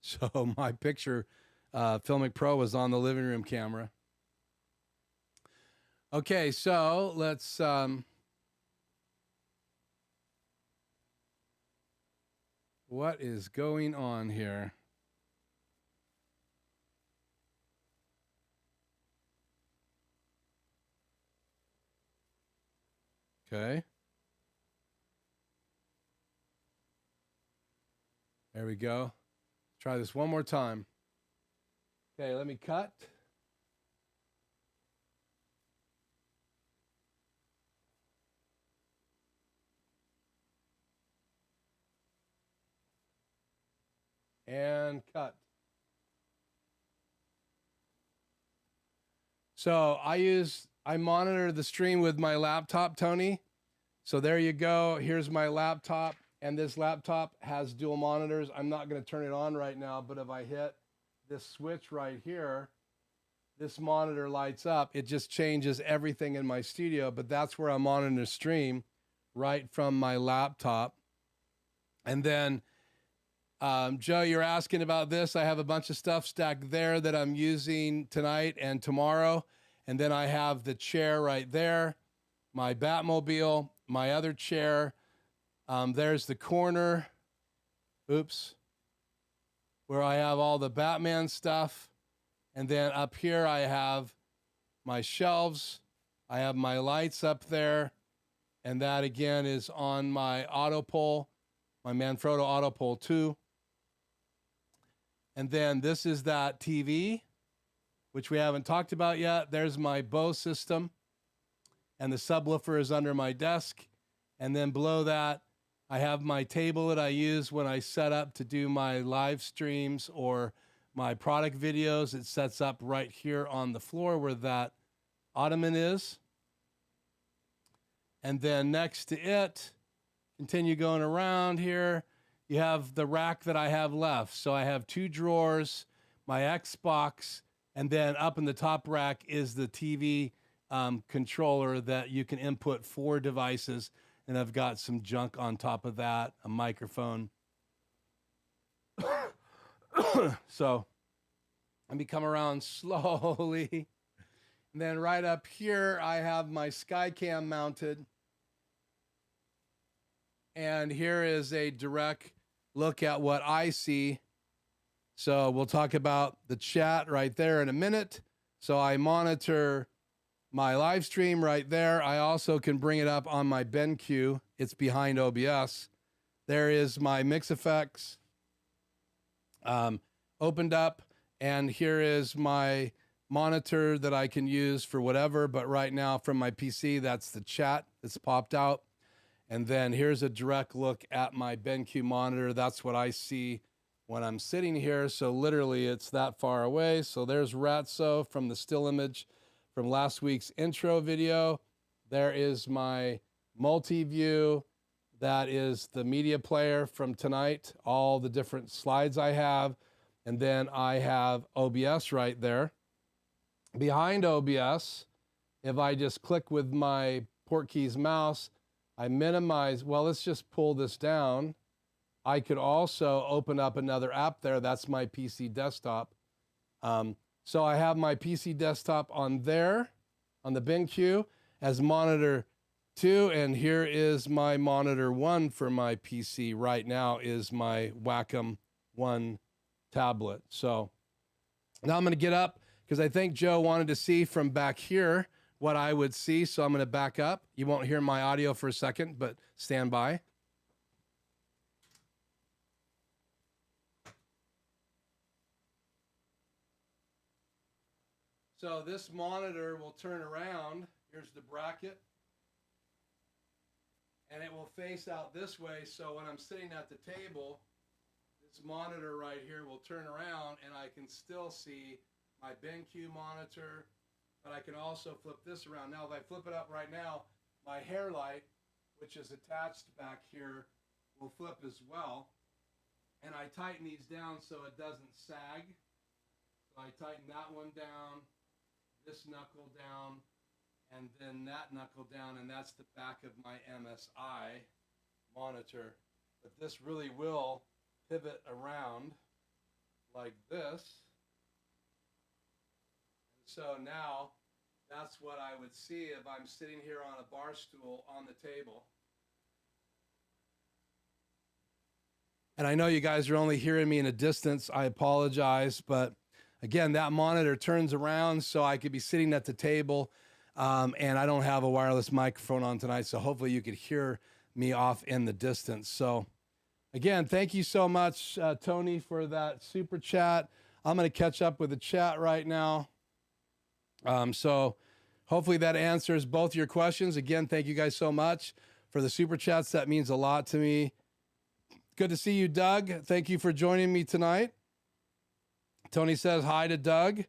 So my picture, Filmic Pro, was on the living room camera. Okay, so let's... what is going on here? Okay. There we go. Let's try this one more time. Okay, let me cut. And cut. So I monitor the stream with my laptop, Tony. So there you go. Here's my laptop, and this laptop has dual monitors. I'm not going to turn it on right now, but if I hit this switch right here, this monitor lights up. It just changes everything in my studio, but that's where I'm monitoring the stream, right from my laptop. And then, Joe, you're asking about this. I have a bunch of stuff stacked there that I'm using tonight and tomorrow. And then I have the chair right there, my Batmobile, my other chair. There's the corner. Oops. Where I have all the Batman stuff. And then up here I have my shelves. I have my lights up there. And that again is on my Autopole, my Manfrotto Autopole 2. And then this is that TV, which we haven't talked about yet. There's my Bose system. And the subwoofer is under my desk. And then below that, I have my table that I use when I set up to do my live streams or my product videos. It sets up right here on the floor where that ottoman is. And then next to it, continue going around here, you have the rack that I have left. So I have 2 drawers, my Xbox, and then up in the top rack is the TV controller that you can input 4 devices. And I've got some junk on top of that, a microphone. So let me come around slowly. And then right up here, I have my Skycam mounted. And here is a direct look at what I see. So we'll talk about the chat right there in a minute. So I monitor my live stream right there. I also can bring it up on my BenQ. It's behind OBS. There is my mix effects opened up. And here is my monitor that I can use for whatever. But right now from my PC, that's the chat that's popped out. And then here's a direct look at my BenQ monitor. That's what I see when I'm sitting here. So literally it's that far away. So there's Ratso from the still image from last week's intro video. There is my multi-view. That is the media player from tonight, all the different slides I have. And then I have OBS right there. Behind OBS, if I just click with my PortKeys mouse, I minimize, well, let's just pull this down. I could also open up another app there. That's my PC desktop. So I have my PC desktop on there, on the BenQ as monitor 2. And here is my monitor 1 for my PC right now is my Wacom 1 tablet. So now I'm going to get up because I think Joe wanted to see from back here what I would see. So I'm going to back up. You won't hear my audio for a second, but stand by. So this monitor will turn around. Here's the bracket. And it will face out this way. So when I'm sitting at the table, this monitor right here will turn around and I can still see my BenQ monitor. But I can also flip this around. Now, if I flip it up right now, my hair light, which is attached back here, will flip as well. And I tighten these down so it doesn't sag. So I tighten that one down, this knuckle down, and then that knuckle down, and that's the back of my MSI monitor. But this really will pivot around like this. So now that's what I would see if I'm sitting here on a bar stool on the table. And I know you guys are only hearing me in a distance. I apologize. But again, that monitor turns around so I could be sitting at the table. And I don't have a wireless microphone on tonight. So hopefully you could hear me off in the distance. So again, thank you so much, Tony, for that super chat. I'm going to catch up with the chat right now. So hopefully that answers both your questions. Again, thank you guys so much for the super chats. That means a lot to me. Good to see you, Doug. Thank you for joining me tonight. Tony says hi to Doug.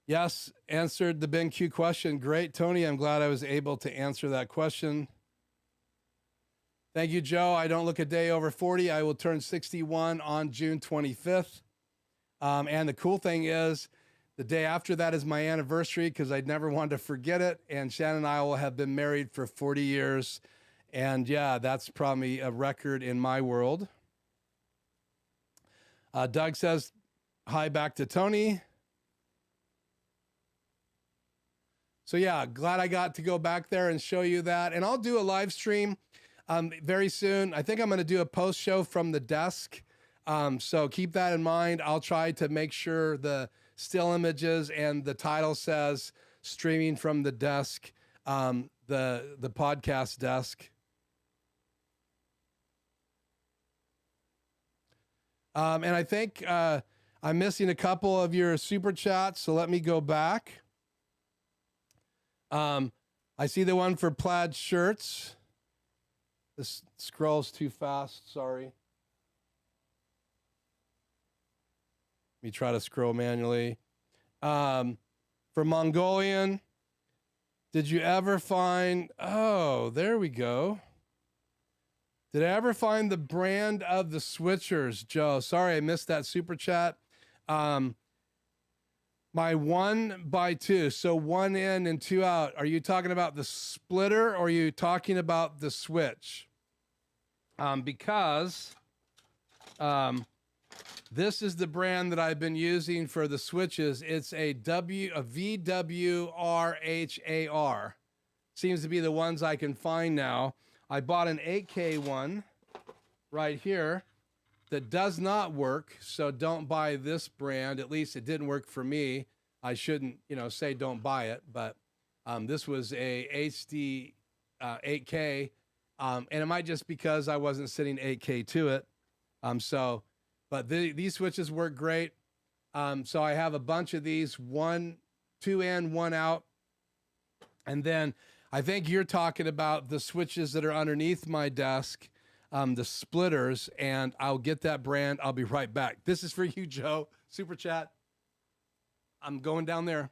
Yes, answered the BenQ question. Great, Tony. I'm glad I was able to answer that question. Thank you, Joe. I don't look a day over 40. I will turn 61 on June 25th. And the cool thing is, the day after that is my anniversary because I'd never wanted to forget it. And Shannon and I will have been married for 40 years. And yeah, that's probably a record in my world. Doug says, hi back to Tony. So yeah, glad I got to go back there and show you that. And I'll do a live stream very soon. I think I'm going to do a post show from the desk. So keep that in mind. I'll try to make sure the still images and the title says streaming from the desk, the podcast desk. And I think I'm missing a couple of your super chats, so let me go back. I see the one for plaid shirts. This scrolls too fast, sorry. Let me try to scroll manually. For Mongolian, did you ever find, oh, there we go. Did I ever find the brand of the switchers, Joe? Sorry, I missed that super chat. My 1x2, so 1 in and 2 out. Are you talking about the splitter or are you talking about the switch? Because this is the brand that I've been using for the switches. It's a VWRHAR. Seems to be the ones I can find now. I bought an 8K one right here that does not work, so don't buy this brand. At least it didn't work for me. I shouldn't, say don't buy it, but this was a HD 8K, and it might just because I wasn't sitting 8K to it. But these switches work great. So I have a bunch of these, 2 in, 1 out, and then I think you're talking about the switches that are underneath my desk, the splitters, and I'll get that brand. I'll be right back. This is for you, Joe. Super chat. I'm going down there.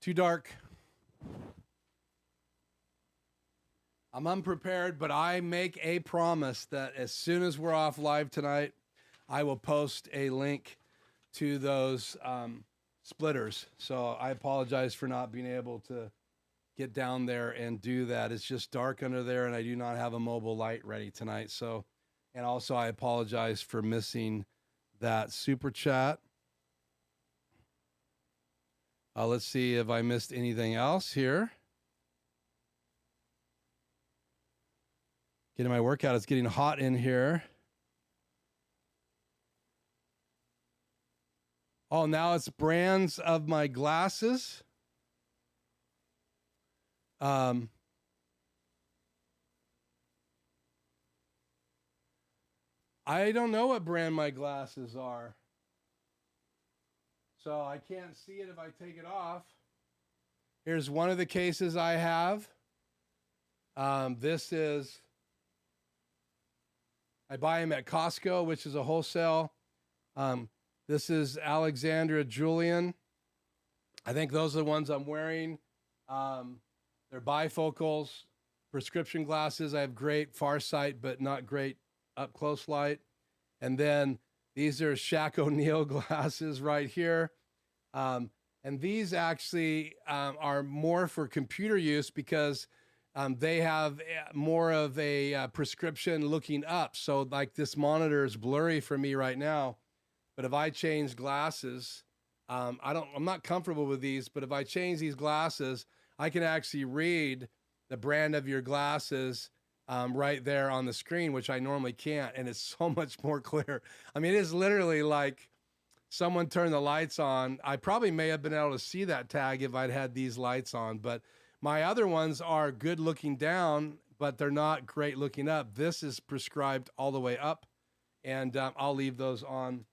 Too dark. I'm unprepared, but I make a promise that as soon as we're off live tonight, I will post a link to those splitters. So I apologize for not being able to get down there and do that. It's just dark under there, and I do not have a mobile light ready tonight. So, and also I apologize for missing that super chat. Let's see if I missed anything else here. Getting my workout. It's getting hot in here. Oh, now it's brands of my glasses. I don't know what brand my glasses are. So I can't see it if I take it off. Here's one of the cases I have. This is, I buy them at Costco, which is a wholesale. This is Alexandra Julian. I think those are the ones I'm wearing. They're bifocals, prescription glasses. I have great far sight, but not great up close light. And then these are Shaq O'Neal glasses right here. And these actually are more for computer use because they have more of a prescription looking up. So like this monitor is blurry for me right now. But if I change glasses, I'm not comfortable with these, but if I change these glasses, I can actually read the brand of your glasses right there on the screen, which I normally can't, and it's so much more clear. I mean, it is literally like someone turned the lights on. I probably may have been able to see that tag if I'd had these lights on, but my other ones are good looking down, but they're not great looking up. This is prescribed all the way up, and I'll leave those on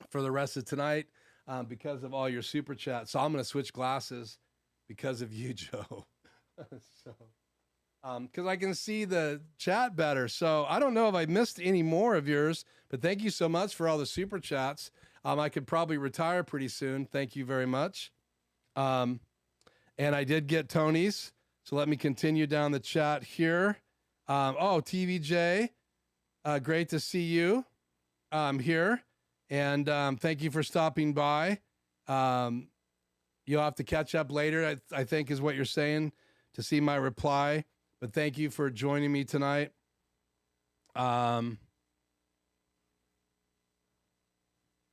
for the rest of tonight because of all your super chats. So I'm going to switch glasses because of you, Joe. So because I can see the chat better. So I don't know if I missed any more of yours, but thank you so much for all the super chats. I could probably retire pretty soon. Thank you very much. And I did get Tony's. So let me continue down the chat here. Oh, TVJ, great to see you here. And thank you for stopping by. You'll have to catch up later, I think is what you're saying, to see my reply. But thank you for joining me tonight.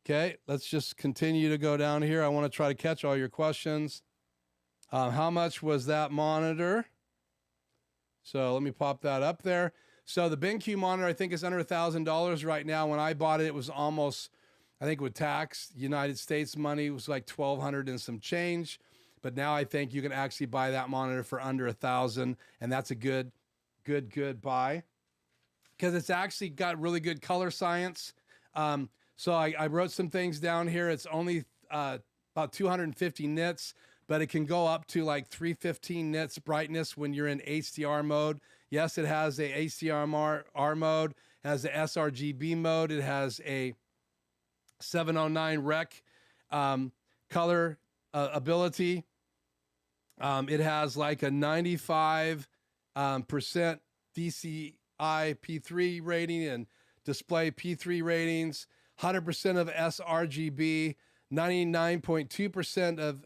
Okay, let's just continue to go down here. I want to try to catch all your questions. How much was that monitor? So let me pop that up there. So the BenQ monitor, I think, is under $1,000 right now. When I bought it, it was almost, I think with tax, United States money, it was like $1,200 and some change. But now I think you can actually buy that monitor for under $1,000, and that's a good buy because it's actually got really good color science. So I wrote some things down here. It's only about 250 nits, but it can go up to like 315 nits brightness when you're in HDR mode. Yes, it has a HDR mode, has the sRGB mode. It has a 709 rec color ability. It has like a 95% DCI P3 rating and display P3 ratings, 100% of sRGB, 99.2% of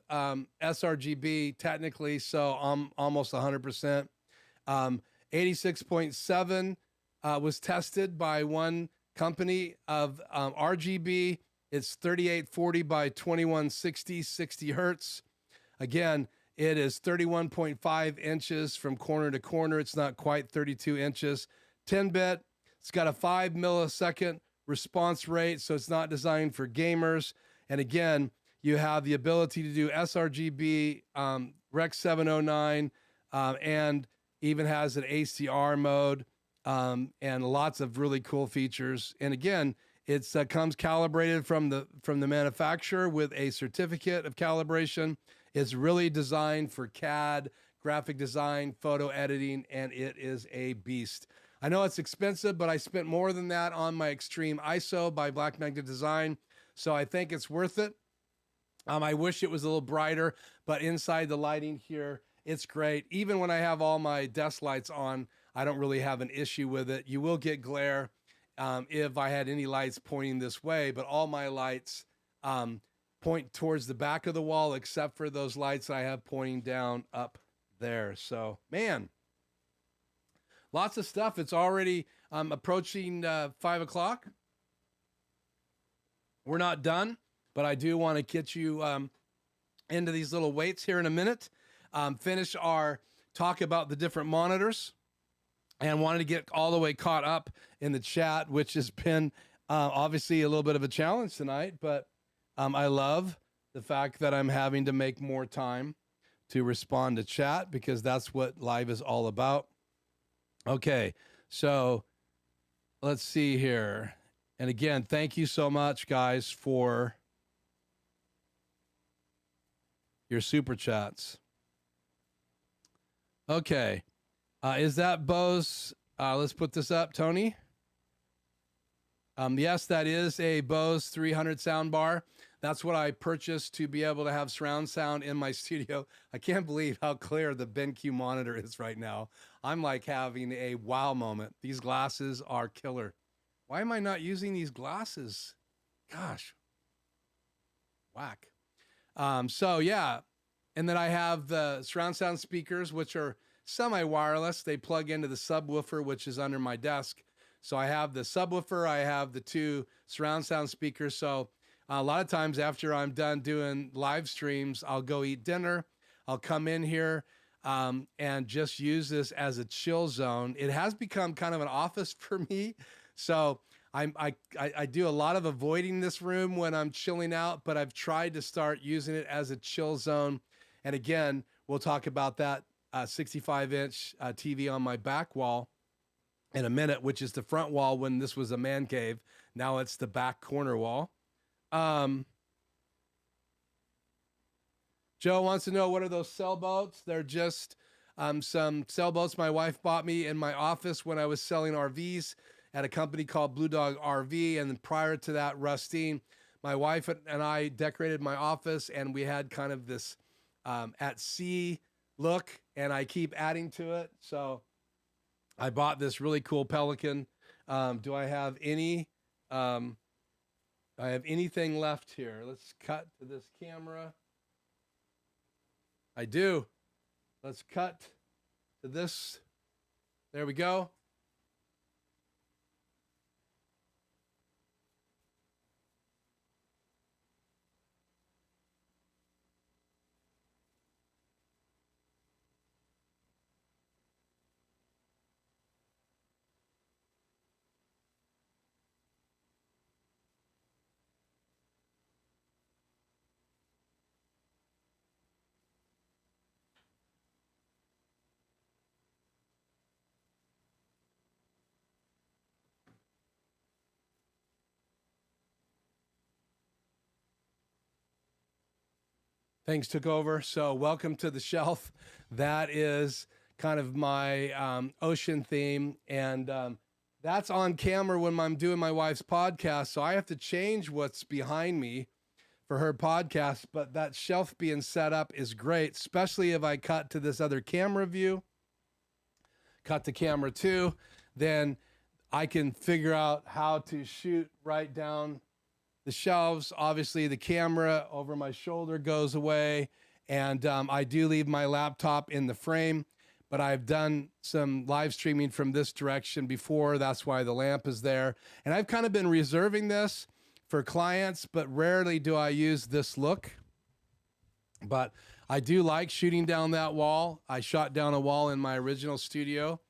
sRGB technically, so almost 100%. 86.7 was tested by one company of RGB. It's 3840 by 2160, 60 hertz. Again, it is 31.5 inches from corner to corner. It's not quite 32 inches. 10-bit. It's got a 5 millisecond response rate, so it's not designed for gamers. And again, you have the ability to do sRGB, Rec 709, and even has an ACR mode, and lots of really cool features. And again, it comes calibrated from the manufacturer with a certificate of calibration. It's really designed for CAD, graphic design, photo editing, and it is a beast. I know it's expensive, but I spent more than that on my Extreme ISO by Black Magnet Design, so I think it's worth it. I wish it was a little brighter, but inside the lighting here, it's great. Even when I have all my desk lights on, I don't really have an issue with it. You will get glare if I had any lights pointing this way, but all my lights point towards the back of the wall, except for those lights I have pointing down up there. So, man, lots of stuff. It's already approaching 5 o'clock. We're not done, but I do want to get you into these little weights here in a minute. Finish our talk about the different monitors, and wanted to get all the way caught up in the chat, which has been obviously a little bit of a challenge tonight, but I love the fact that I'm having to make more time to respond to chat, because that's what live is all about. Okay, so let's see here. And again, thank you so much, guys, for your super chats. Okay, is that Bose? Let's put this up, Tony. Yes, that is a Bose 300 soundbar. That's what I purchased to be able to have surround sound in my studio. I can't believe how clear the BenQ monitor is right now. I'm like having a wow moment. These glasses are killer. Why am I not using these glasses? Gosh, whack. So yeah, and then I have the surround sound speakers, which are semi-wireless. They plug into the subwoofer, which is under my desk. So I have the subwoofer, I have the two surround sound speakers. So a lot of times after I'm done doing live streams, I'll go eat dinner. I'll come in here and just use this as a chill zone. It has become kind of an office for me. So I do a lot of avoiding this room when I'm chilling out, but I've tried to start using it as a chill zone. And again, we'll talk about that 65-inch TV on my back wall in a minute, which is the front wall when this was a man cave. Now it's the back corner wall. Joe wants to know, what are those sailboats? They're just some sailboats my wife bought me in my office when I was selling RVs at a company called Blue Dog RV. And then prior to that, Rustine, my wife and I decorated my office, and we had kind of this at sea look, and I keep adding to it. So I bought this really cool Pelican. Do I have any? I have anything left here? Let's cut to this camera. I do. Let's cut to this. There we go. Things took over. So welcome to the shelf. That is kind of my ocean theme. And that's on camera when I'm doing my wife's podcast. So I have to change what's behind me for her podcast. But that shelf being set up is great, especially if I cut to this other camera view, cut to camera 2, then I can figure out how to shoot right down the shelves. Obviously, the camera over my shoulder goes away, and I do leave my laptop in the frame, but I've done some live streaming from this direction before. That's why the lamp is there. And I've kind of been reserving this for clients, but rarely do I use this look. But I do like shooting down that wall. I shot down a wall in my original studio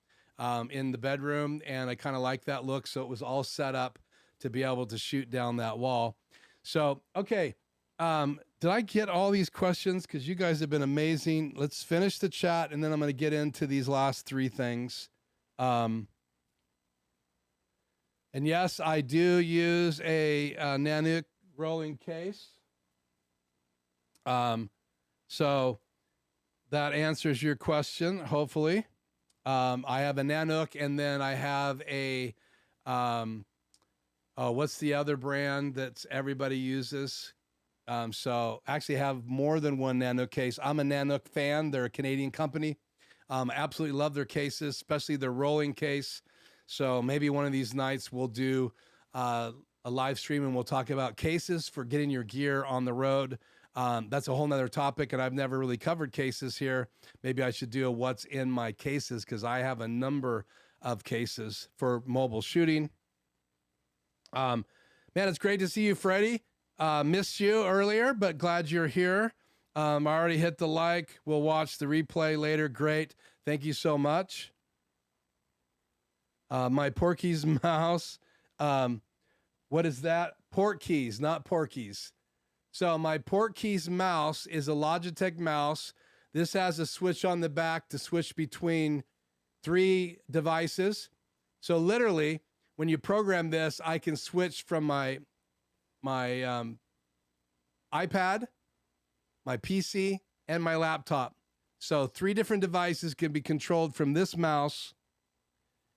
in the bedroom, and I kind of like that look. So it was all set up to be able to shoot down that wall. So, okay. Did I get all these questions? Because you guys have been amazing. Let's finish the chat, and then I'm going to get into these last 3 things. And yes, I do use a Nanook rolling case. So that answers your question, hopefully. I have a Nanook, and then I have a... what's the other brand that everybody uses? So actually have more than one Nanook case. I'm a Nanook fan. They're a Canadian company. Absolutely love their cases, especially their rolling case. So maybe one of these nights we'll do a live stream and we'll talk about cases for getting your gear on the road. That's a whole nother topic, and I've never really covered cases here. Maybe I should do a what's in my cases, because I have a number of cases for mobile shooting. Man, it's great to see you, Freddie. Missed you earlier, but glad you're here. I already hit the like. We'll watch the replay later. Great. Thank you so much. My PortKease mouse. What is that? PortKease, not PortKease. So my PortKease mouse is a Logitech mouse. This has a switch on the back to switch between 3 devices. So literally, when you program this, I can switch from my iPad, my PC, and my laptop. So 3 different devices can be controlled from this mouse,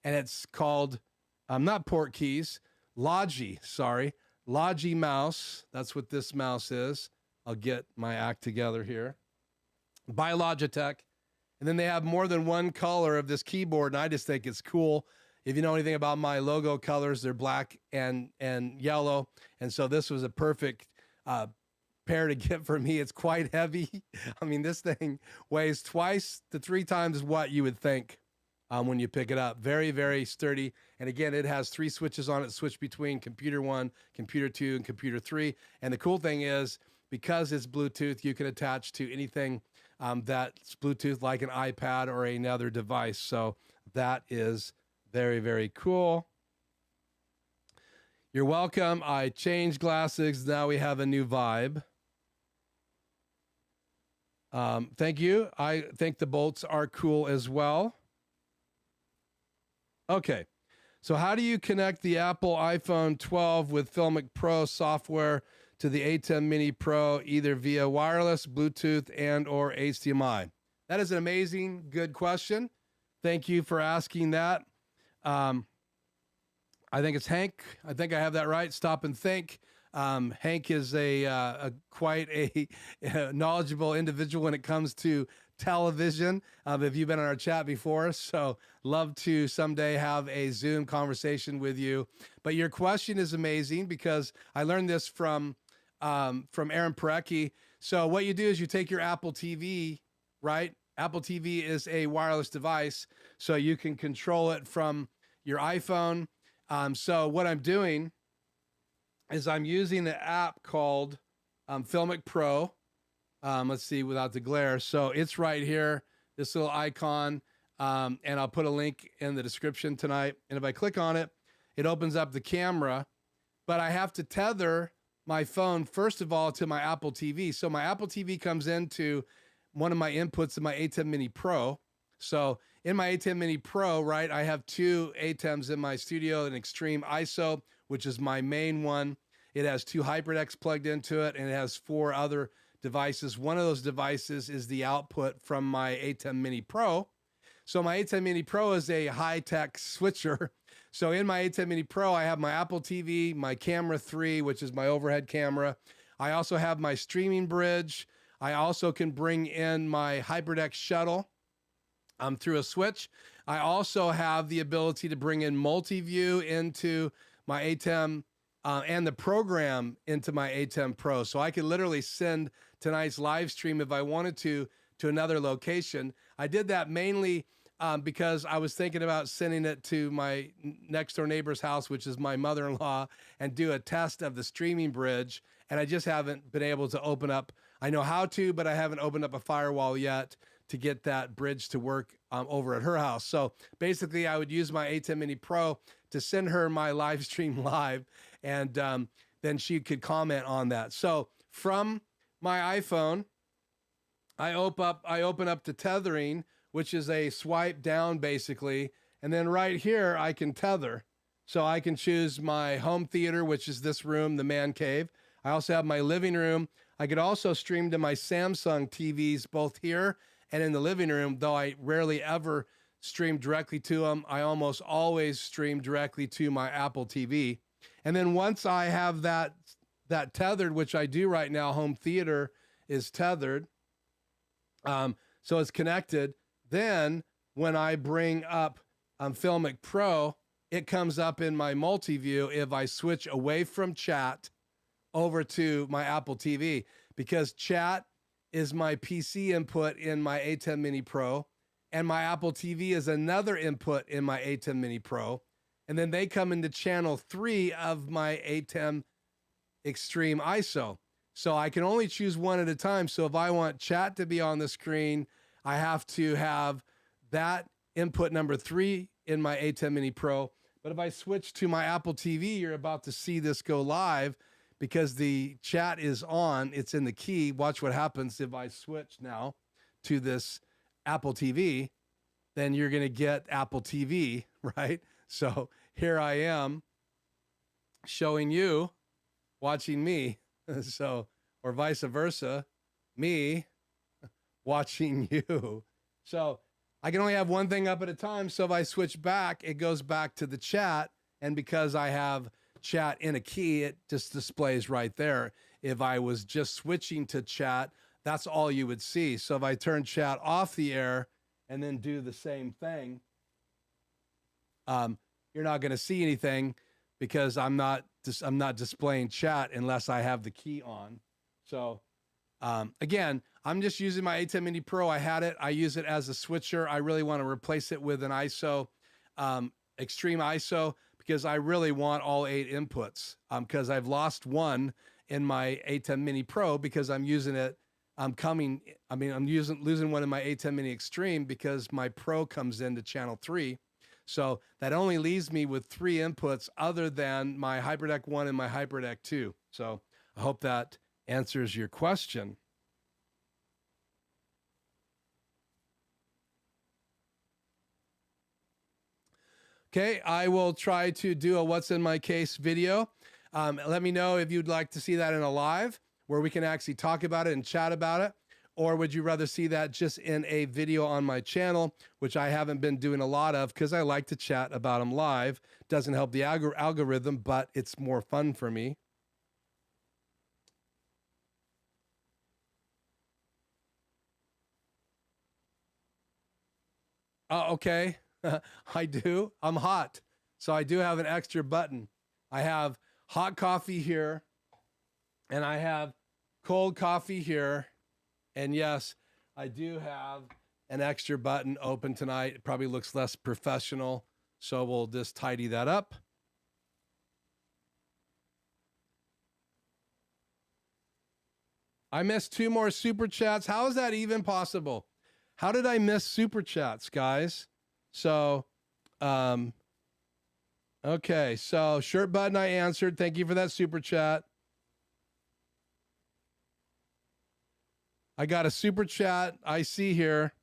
and it's called, not PortKease, Logi mouse. That's what this mouse is. I'll get my act together here. By Logitech. And then they have more than one color of this keyboard, and I just think it's cool. If you know anything about my logo colors, they're black and yellow. And so this was a perfect pair to get for me. It's quite heavy. I mean, this thing weighs 2 to 3 times what you would think when you pick it up. Very, very sturdy. And again, it has 3 switches on it, switch between computer 1, computer 2, and computer 3. And the cool thing is, because it's Bluetooth, you can attach to anything that's Bluetooth, like an iPad or another device. So that is very, very cool. You're welcome. I changed glasses. Now we have a new vibe. Thank you. I think the bolts are cool as well. Okay. So how do you connect the Apple iPhone 12 with Filmic Pro software to the A10 Mini Pro, either via wireless, Bluetooth, and or HDMI? That is an amazing, good question. Thank you for asking that. I think it's Hank. I think I have that right. Stop and think. Hank is quite a knowledgeable individual when it comes to television. If you've been on our chat before, so love to someday have a Zoom conversation with you. But your question is amazing because I learned this from Aaron Parecki. So what you do is you take your Apple TV, right? Apple TV is a wireless device, so you can control it from your iPhone. So what I'm doing is I'm using the app called Filmic Pro. Let's see, without the glare. So it's right here, this little icon, and I'll put a link in the description tonight. And if I click on it, it opens up the camera, but I have to tether my phone, first of all, to my Apple TV. So my Apple TV comes into one of my inputs in my A10 Mini Pro. So in my A10 Mini Pro, right, I have two ATEMs in my studio, an Extreme ISO, which is my main one. It has two HyperDecks plugged into it, and it has 4 other devices. One of those devices is the output from my A10 Mini Pro. So my A10 Mini Pro is a high-tech switcher. So in my A10 Mini Pro, I have my Apple TV, my Camera 3, which is my overhead camera. I also have my streaming bridge. I also can bring in my HyperDeck Shuttle through a switch. I also have the ability to bring in multi-view into my ATEM and the program into my ATEM Pro. So I could literally send tonight's live stream if I wanted to another location. I did that mainly because I was thinking about sending it to my next door neighbor's house, which is my mother-in-law, and do a test of the streaming bridge. And I just haven't been able to open up. I know how to, but I haven't opened up a firewall yet to get that bridge to work over at her house. So basically I would use my A10 Mini Pro to send her my live stream live, and then she could comment on that. So from my iPhone, I open up the tethering, which is a swipe down basically. And then right here, I can tether. So I can choose my home theater, which is this room, the man cave. I also have my living room. I could also stream to my Samsung TVs, both here and in the living room, though I rarely ever stream directly to them. I almost always stream directly to my Apple TV. And then once I have that tethered, which I do right now, home theater is tethered. So it's connected. Then when I bring up Filmic Pro, it comes up in my multi-view if I switch away from chat over to my Apple TV, because chat is my PC input in my A10 Mini Pro, and my Apple TV is another input in my A10 Mini Pro. And then they come into channel 3 of my A10 Extreme ISO. So I can only choose one at a time. So if I want chat to be on the screen, I have to have that input number 3 in my A10 Mini Pro. But if I switch to my Apple TV, you're about to see this go live because the chat is on. It's in the key. Watch what happens if I switch now to this Apple TV. Then you're going to get Apple TV, right? So here I am showing you, watching me. So, or vice versa, me watching you. So I can only have one thing up at a time. So if I switch back, it goes back to the chat. And because I have chat in a key, it just displays right there. If I was just switching to chat, that's all you would see. So if I turn chat off the air and then do the same thing, you're not going to see anything because I'm not displaying chat unless I have the key on. So again, I'm just using my A10 Mini Pro. I had it. I use it as a switcher. I really want to replace it with an ISO, Extreme ISO, because I really want all 8 inputs, because I've lost one in my A10 Mini Pro because I'm using it. I'm losing one in my A10 Mini Extreme because my Pro comes into channel 3. So that only leaves me with 3 inputs other than my HyperDeck 1 and my HyperDeck 2. So I hope that answers your question. Okay, I will try to do a what's in my case video. Let me know if you'd like to see that in a live where we can actually talk about it and chat about it. Or would you rather see that just in a video on my channel, which I haven't been doing a lot of because I like to chat about them live. Doesn't help the algorithm, but it's more fun for me. Okay, I do. I'm hot, so I do have an extra button. I have hot coffee here, and I have cold coffee here. And yes, I do have an extra button open tonight. It probably looks less professional, so we'll just tidy that up. I missed 2 more super chats. How is that even possible? How did I miss super chats, guys? So, okay. So shirt button, I answered. Thank you for that super chat. I got a super chat I see here.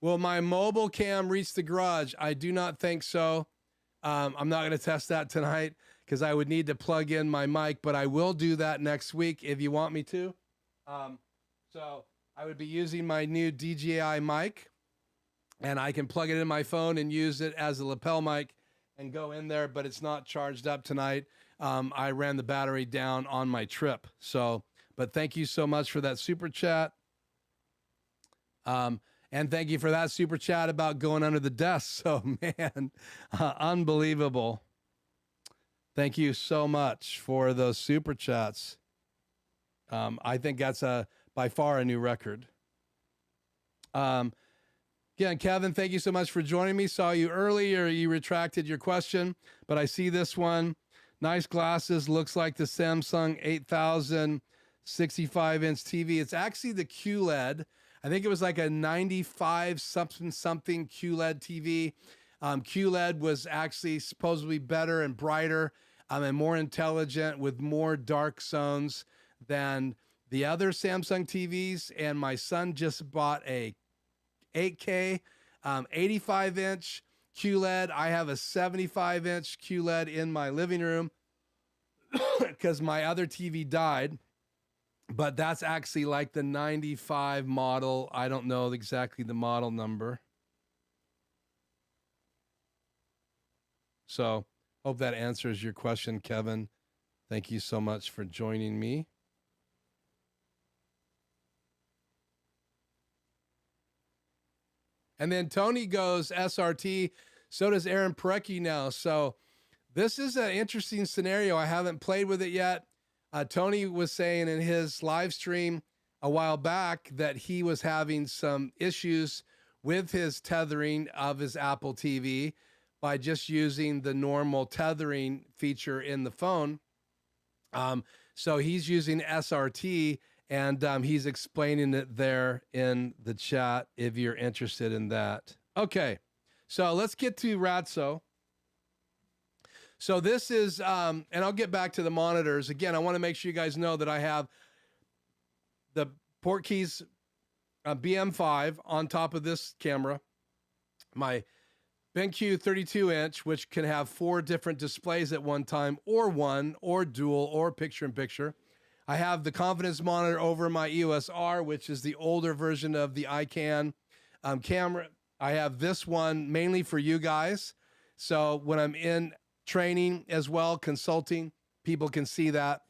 Will my mobile cam reach the garage? I do not think so. I'm not going to test that tonight because I would need to plug in my mic, but I will do that next week if you want me to. So I would be using my new DJI mic, and I can plug it in my phone and use it as a lapel mic and go in there, but it's not charged up tonight. I ran the battery down on my trip. So, but thank you so much for that super chat. And thank you for that super chat about going under the desk. So, man, unbelievable. Thank you so much for those super chats. I think that's by far a new record. Again, Kevin, thank you so much for joining me. Saw you earlier. You retracted your question, but I see this one. Nice glasses. Looks like the Samsung 8000 65-inch TV. It's actually the QLED. I think it was like a 95 something QLED TV. QLED was actually supposedly better and brighter and more intelligent with more dark zones than the other Samsung TVs. And my son just bought a 8K 85-inch QLED. I have a 75-inch QLED in my living room because my other TV died. But that's actually like the 95 model. I don't know exactly the model number. So hope that answers your question, Kevin. Thank you so much for joining me. And then Tony goes SRT. So does Aaron Parecki now. So this is an interesting scenario. I haven't played with it yet. Tony was saying in his live stream a while back that he was having some issues with his tethering of his Apple TV by just using the normal tethering feature in the phone. So he's using SRT, and he's explaining it there in the chat if you're interested in that. Okay, so let's get to Ratso. So this is, and I'll get back to the monitors. Again, I want to make sure you guys know that I have the PortKeys BM5 on top of this camera, my BenQ 32-inch, which can have 4 different displays at one time, or one, or dual, or picture-in-picture. I have the confidence monitor over my EOS R, which is the older version of the iCan camera. I have this one mainly for you guys. So when I'm in training as well, consulting, people can see that.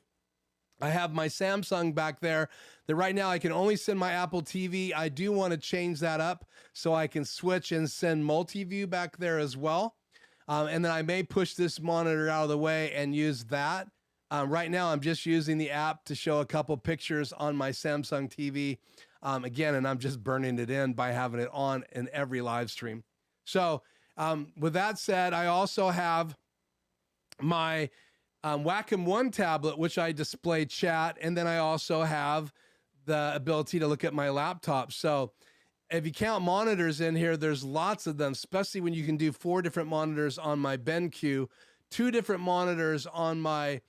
I have my Samsung back there that right now I can only send my Apple TV. I do want to change that up so I can switch and send multi-view back there as well. And then I may push this monitor out of the way and use that. Right now I'm just using the app to show a couple pictures on my Samsung TV. Again, and I'm just burning it in by having it on in every live stream. So with that said, I also have my Wacom One tablet, which I display chat, and then I also have the ability to look at my laptop. So if you count monitors in here, there's lots of them, especially when you can do 4 different monitors on my BenQ, 2 different monitors on my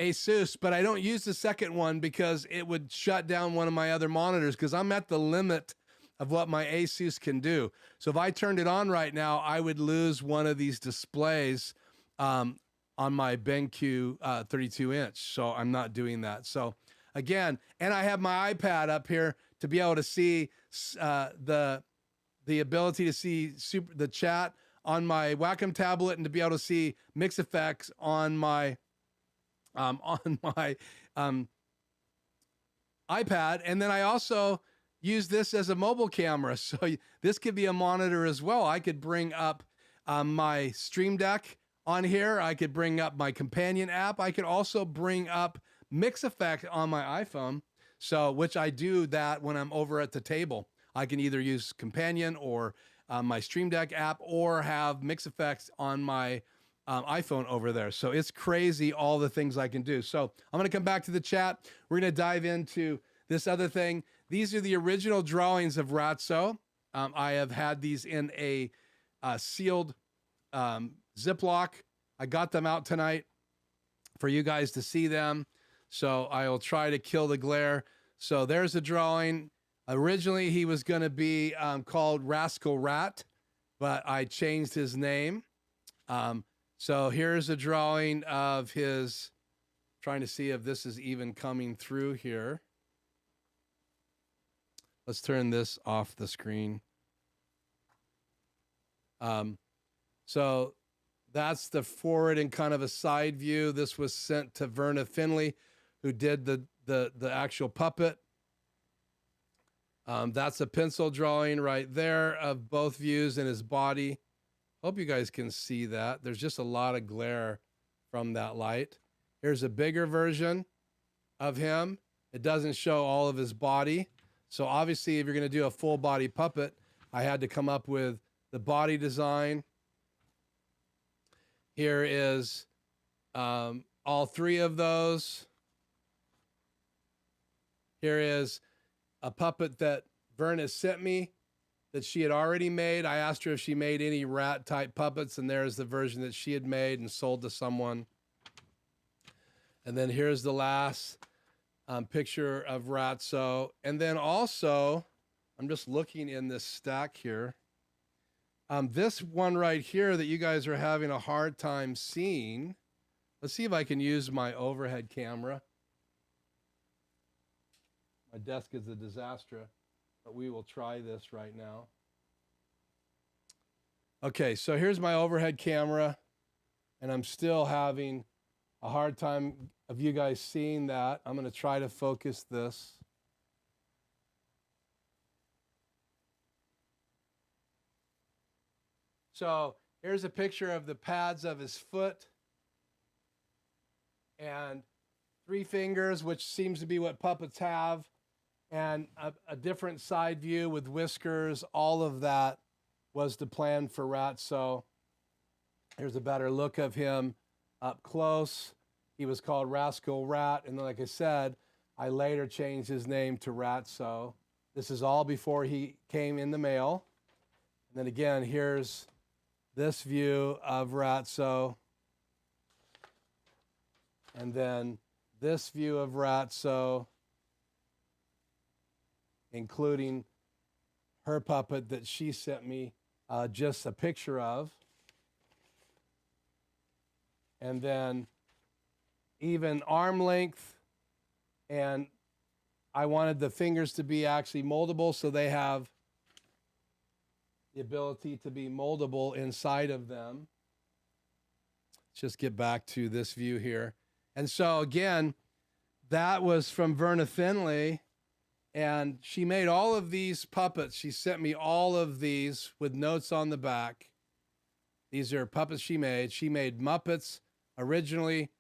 Asus, but I don't use the second one because it would shut down one of my other monitors because I'm at the limit of what my Asus can do. So if I turned it on right now, I would lose one of these displays on my BenQ 32-inch. So I'm not doing that. So again, and I have my iPad up here to be able to see the ability to see the chat on my Wacom tablet and to be able to see mix effects on my iPad. And then I also use this as a mobile camera. So this could be a monitor as well. I could bring up my Stream Deck on here. I could bring up my companion app. I could also bring up mix effect on my iPhone. So, which I do that when I'm over at the table. I can either use companion or my Stream Deck app or have mix effects on my iPhone over there. So it's crazy all the things I can do. So I'm going to come back to the chat. We're going to dive into this other thing. These are the original drawings of Ratso. I have had these in a sealed Ziploc. I got them out tonight for you guys to see them. So I will try to kill the glare. So there's a drawing. Originally, he was going to be called Rascal Rat, but I changed his name. So here's a drawing of his, trying to see if this is even coming through here. Let's turn this off the screen. So that's the forward and kind of a side view. This was sent to Verna Finley, who did the actual puppet. That's a pencil drawing right there of both views and his body. Hope you guys can see that. There's just a lot of glare from that light. Here's a bigger version of him. It doesn't show all of his body. So obviously, if you're going to do a full body puppet, I had to come up with the body design. Here is all three of those. Here is a puppet that Verna sent me that she had already made. I asked her if she made any rat type puppets, and there's the version that she had made and sold to someone. And then here's the last picture of Ratso. And then also, I'm just looking in this stack here. This one right here that you guys are having a hard time seeing. Let's see if I can use my overhead camera. My desk is a disaster, but we will try this right now. Okay, so here's my overhead camera, and I'm still having a hard time of you guys seeing that. I'm going to try to focus this. So here's a picture of the pads of his foot and 3 fingers, which seems to be what puppets have, and a different side view with whiskers. All of that was the plan for Ratso. Here's a better look of him up close. He was called Rascal Rat, and then, like I said, I later changed his name to Ratso. This is all before he came in the mail. And then again, here's this view of Ratso. And then this view of Ratso, including her puppet that she sent me just a picture of. And then even arm length, and I wanted the fingers to be actually moldable, so they have the ability to be moldable inside of them. Let's just get back to this view here. And so again, that was from Verna Finley, and she made all of these puppets. She sent me all of these with notes on the back. These are puppets she made. She made Muppets originally.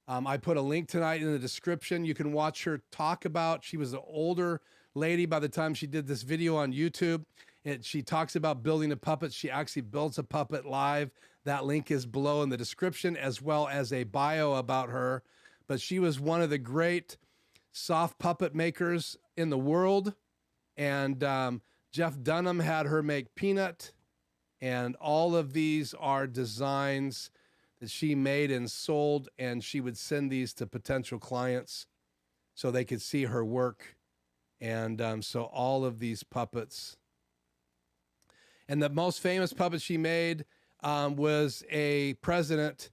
I put a link tonight in the description. You can watch her talk about, she was an older lady by the time she did this video on YouTube. She talks about building a puppet. She actually builds a puppet live. That link is below in the description, as well as a bio about her. But she was one of the great soft puppet makers in the world. And Jeff Dunham had her make Peanut. And all of these are designs that she made and sold, and she would send these to potential clients so they could see her work. And so all of these puppets. And the most famous puppet she made was a president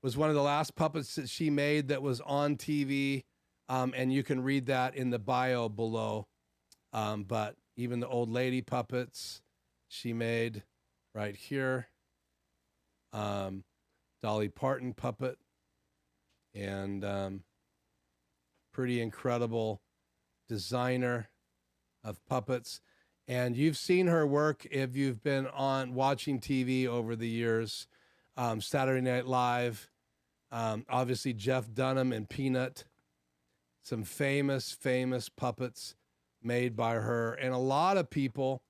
was one of the last puppets that she made that was on TV, and you can read that in the bio below. But even the old lady puppets she made right here, Dolly Parton puppet, and pretty incredible designer of puppets. And you've seen her work if you've been on watching TV over the years. Saturday Night Live, obviously Jeff Dunham and Peanut, some famous puppets made by her. And a lot of people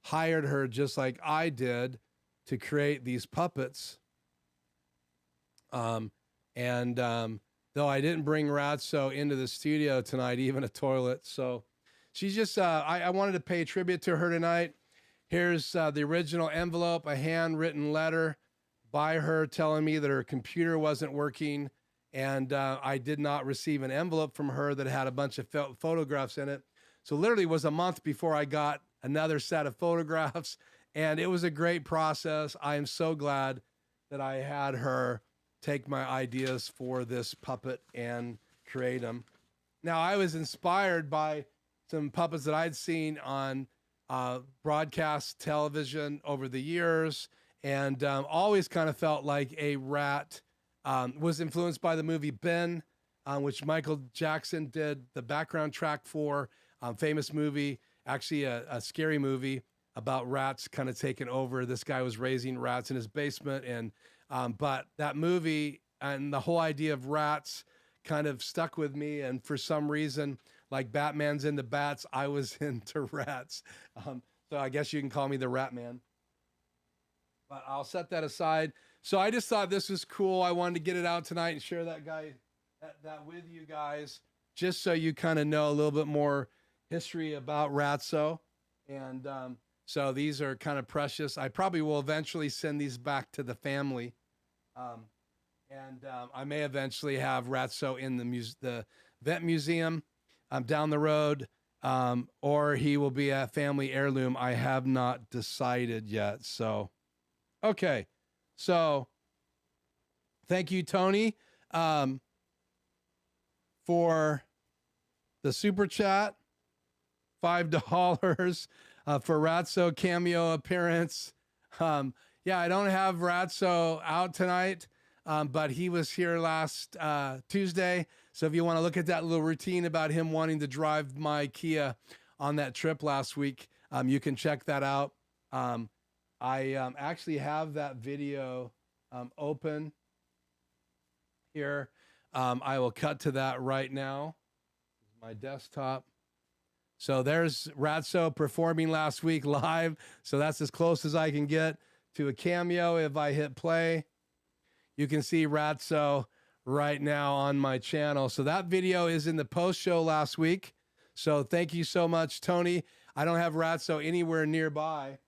hired her, just like I did, to create these puppets. Though I didn't bring Ratso into the studio tonight, even a toilet. So she's just, I wanted to pay tribute to her tonight. Here's the original envelope, a handwritten letter by her telling me that her computer wasn't working, and I did not receive an envelope from her that had a bunch of photographs in it. So literally it was a month before I got another set of photographs, and it was a great process. I am so glad that I had her take my ideas for this puppet and create them. Now, I was inspired by some puppets that I'd seen on broadcast television over the years, and always kind of felt like a rat. Was influenced by the movie Ben, which Michael Jackson did the background track for. Famous movie, actually a scary movie about rats kind of taking over. This guy was raising rats in his basement, and but that movie and the whole idea of rats kind of stuck with me. And for some reason, like Batman's into bats, I was into rats. So I guess you can call me the Rat Man. But I'll set that aside. So I just thought this was cool. I wanted to get it out tonight and share that with you guys, just so you kind of know a little bit more history about Ratso. And so these are kind of precious. I probably will eventually send these back to the family. I may eventually have Ratso in the vet museum down the road, or he will be a family heirloom. I have not decided yet. So, okay. So thank you, Tony, for the super chat, $5 for Ratso cameo appearance. Yeah, I don't have Ratso out tonight, but he was here last Tuesday. So if you want to look at that little routine about him wanting to drive my Kia on that trip last week, you can check that out. I actually have that video open here. I will cut to that right now. My desktop. So there's Ratso performing last week live. So that's as close as I can get to a cameo. If I hit play, you can see Ratso right now on my channel. So that video is in the post show last week. So thank you so much, Tony. I don't have Ratso anywhere nearby.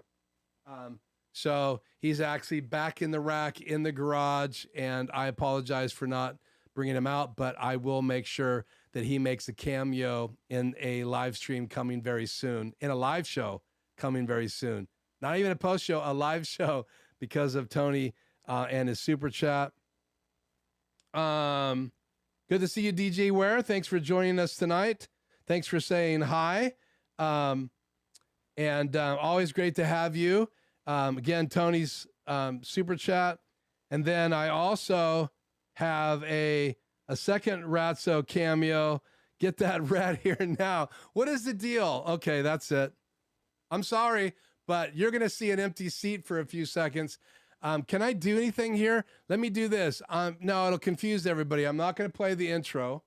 So he's actually back in the rack in the garage, and I apologize for not bringing him out, but I will make sure that he makes a cameo in a live stream coming very soon, in a live show coming very soon. Not even a post show, a live show, because of Tony and his super chat. Good to see you, DJ Ware. Thanks for joining us tonight. Thanks for saying hi. Always great to have you. Again, Tony's super chat. And then I also have a second Ratso cameo. Get that rat here now. What is the deal? Okay, that's it. I'm sorry, but you're going to see an empty seat for a few seconds. Can I do anything here? Let me do this. No, it'll confuse everybody. I'm not going to play the intro.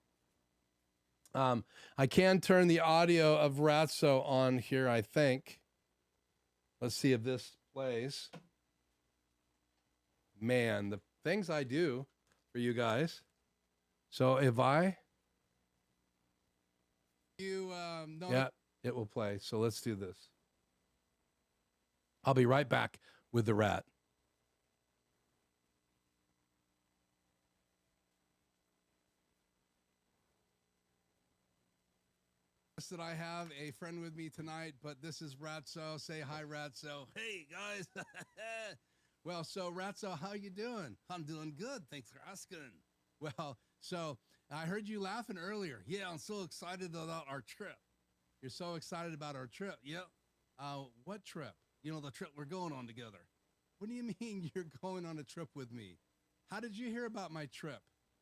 I can turn the audio of Ratso on here, I think. Let's see if this plays. Man, the things I do for you guys. So if yeah, it will play. So let's do this. I'll be right back with the rat. That I have a friend with me tonight, but this is Ratso. Say hi, Ratso. Hey guys. Well, so Ratso, how you doing? I'm doing good. Thanks for asking. Well, so I heard you laughing earlier. Yeah, I'm so excited about our trip. You're so excited about our trip. Yep. What trip? You know, the trip we're going on together. What do you mean you're going on a trip with me? How did you hear about my trip?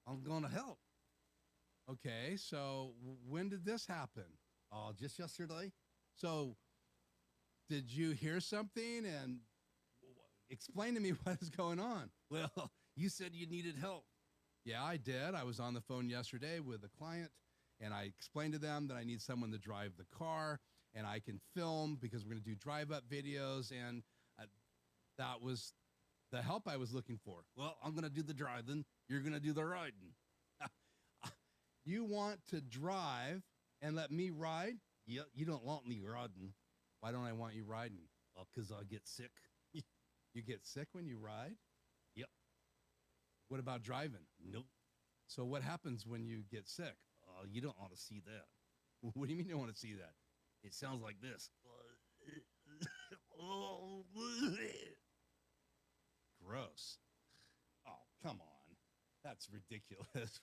I'm going to help. Okay, so when did this happen? Just yesterday. So did you hear something and explain to me what is going on? Well, you said you needed help. Yeah, I did. I was on the phone yesterday with a client, and I explained to them that I need someone to drive the car, and I can film because we're going to do drive-up videos, and that was the help I was looking for. Well, I'm going to do the driving. You're going to do the riding. You want to drive and let me ride? Yeah, you don't want me riding. Why don't I want you riding? Because I get sick. You get sick when you ride? Yep. What about driving? Nope. So what happens when you get sick? You don't want to see that. What do you mean you don't want to see that? It sounds like this. Gross. Oh, come on. That's ridiculous.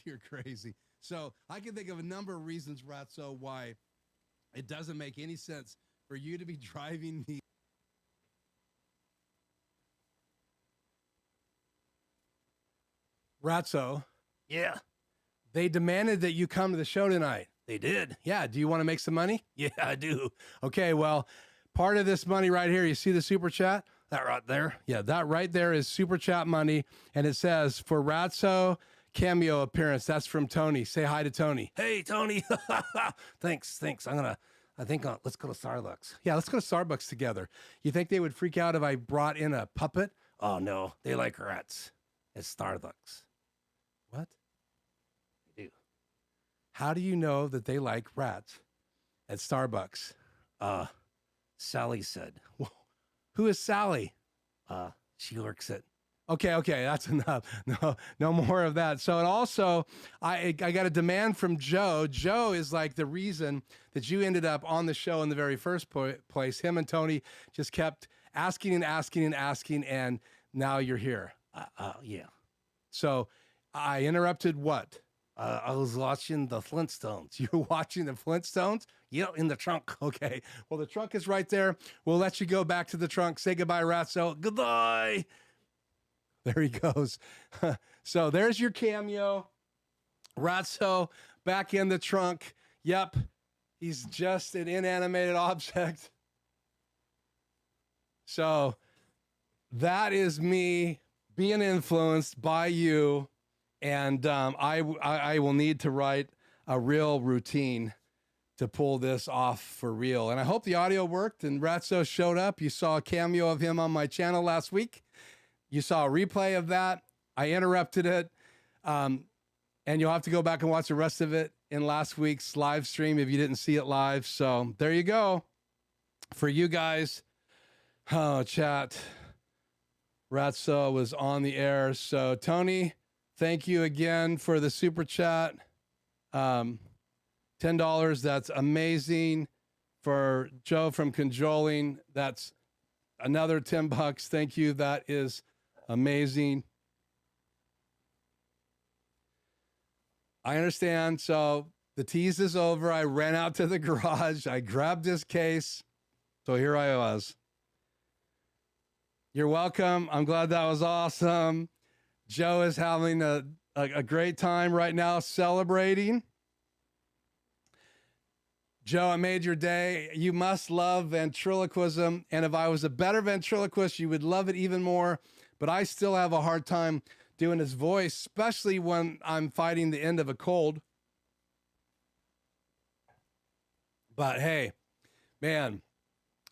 You're crazy. So I can think of a number of reasons, Ratso, why it doesn't make any sense for you to be driving me. Ratso. Yeah, They demanded that you come to the show tonight. they did. Yeah. Do you want to make some money? Yeah, I do. Okay. Well, part of this money right here, you see the super chat? That right there. Yeah, that right there is super chat money. And it says for Ratso cameo appearance. That's from Tony. Say hi to Tony. Hey, Tony. Thanks. Let's go to Starbucks. Yeah, let's go to Starbucks together. You think they would freak out if I brought in a puppet? Oh, no. They like rats at Starbucks. What? They do. How do you know that they like rats at Starbucks? Sally said. Who is Sally? She works at... Okay, that's enough. No more of that. So, and also, I got a demand from Joe. Joe is like the reason that you ended up on the show in the very first place. Him and Tony just kept asking, and now you're here. Yeah. So, I interrupted what? I was watching the Flintstones. You were watching the Flintstones? Yeah, in the trunk. Okay. Well, the trunk is right there. We'll let you go back to the trunk. Say goodbye, Ratso. Goodbye. There he goes. So there's your cameo. Ratso back in the trunk. Yep. He's just an inanimated object. So that is me being influenced by you. And I will need to write a real routine to pull this off for real. And I hope the audio worked and Ratso showed up. You saw a cameo of him on my channel last week. You saw a replay of that. I interrupted it. And you'll have to go back and watch the rest of it in last week's live stream if you didn't see it live. So there you go. For you guys, chat, Ratso was on the air. So Tony, thank you again for the super chat. $10, that's amazing. For Joe from Conjoling, that's another $10. Thank you. That is amazing. I understand. So the tease is over. I ran out to the garage. I grabbed this case. So here I was. You're welcome. I'm glad that was awesome. Joe is having a great time right now celebrating. Joe, I made your day. You must love ventriloquism. And if I was a better ventriloquist, you would love it even more. But I still have a hard time doing his voice, especially when I'm fighting the end of a cold. But hey, man,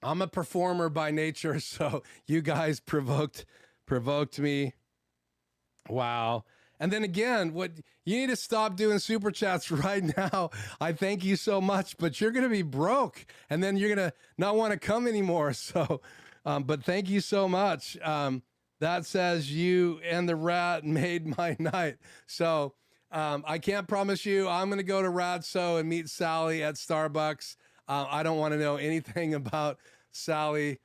I'm a performer by nature. So you guys provoked me. Wow. And then again, what you need to stop doing super chats right now. I thank you so much, but you're going to be broke and then you're going to not want to come anymore. So, but thank you so much. That says you and the rat made my night. So, I can't promise you I'm going to go to Ratso and meet Sally at Starbucks. I don't want to know anything about Sally.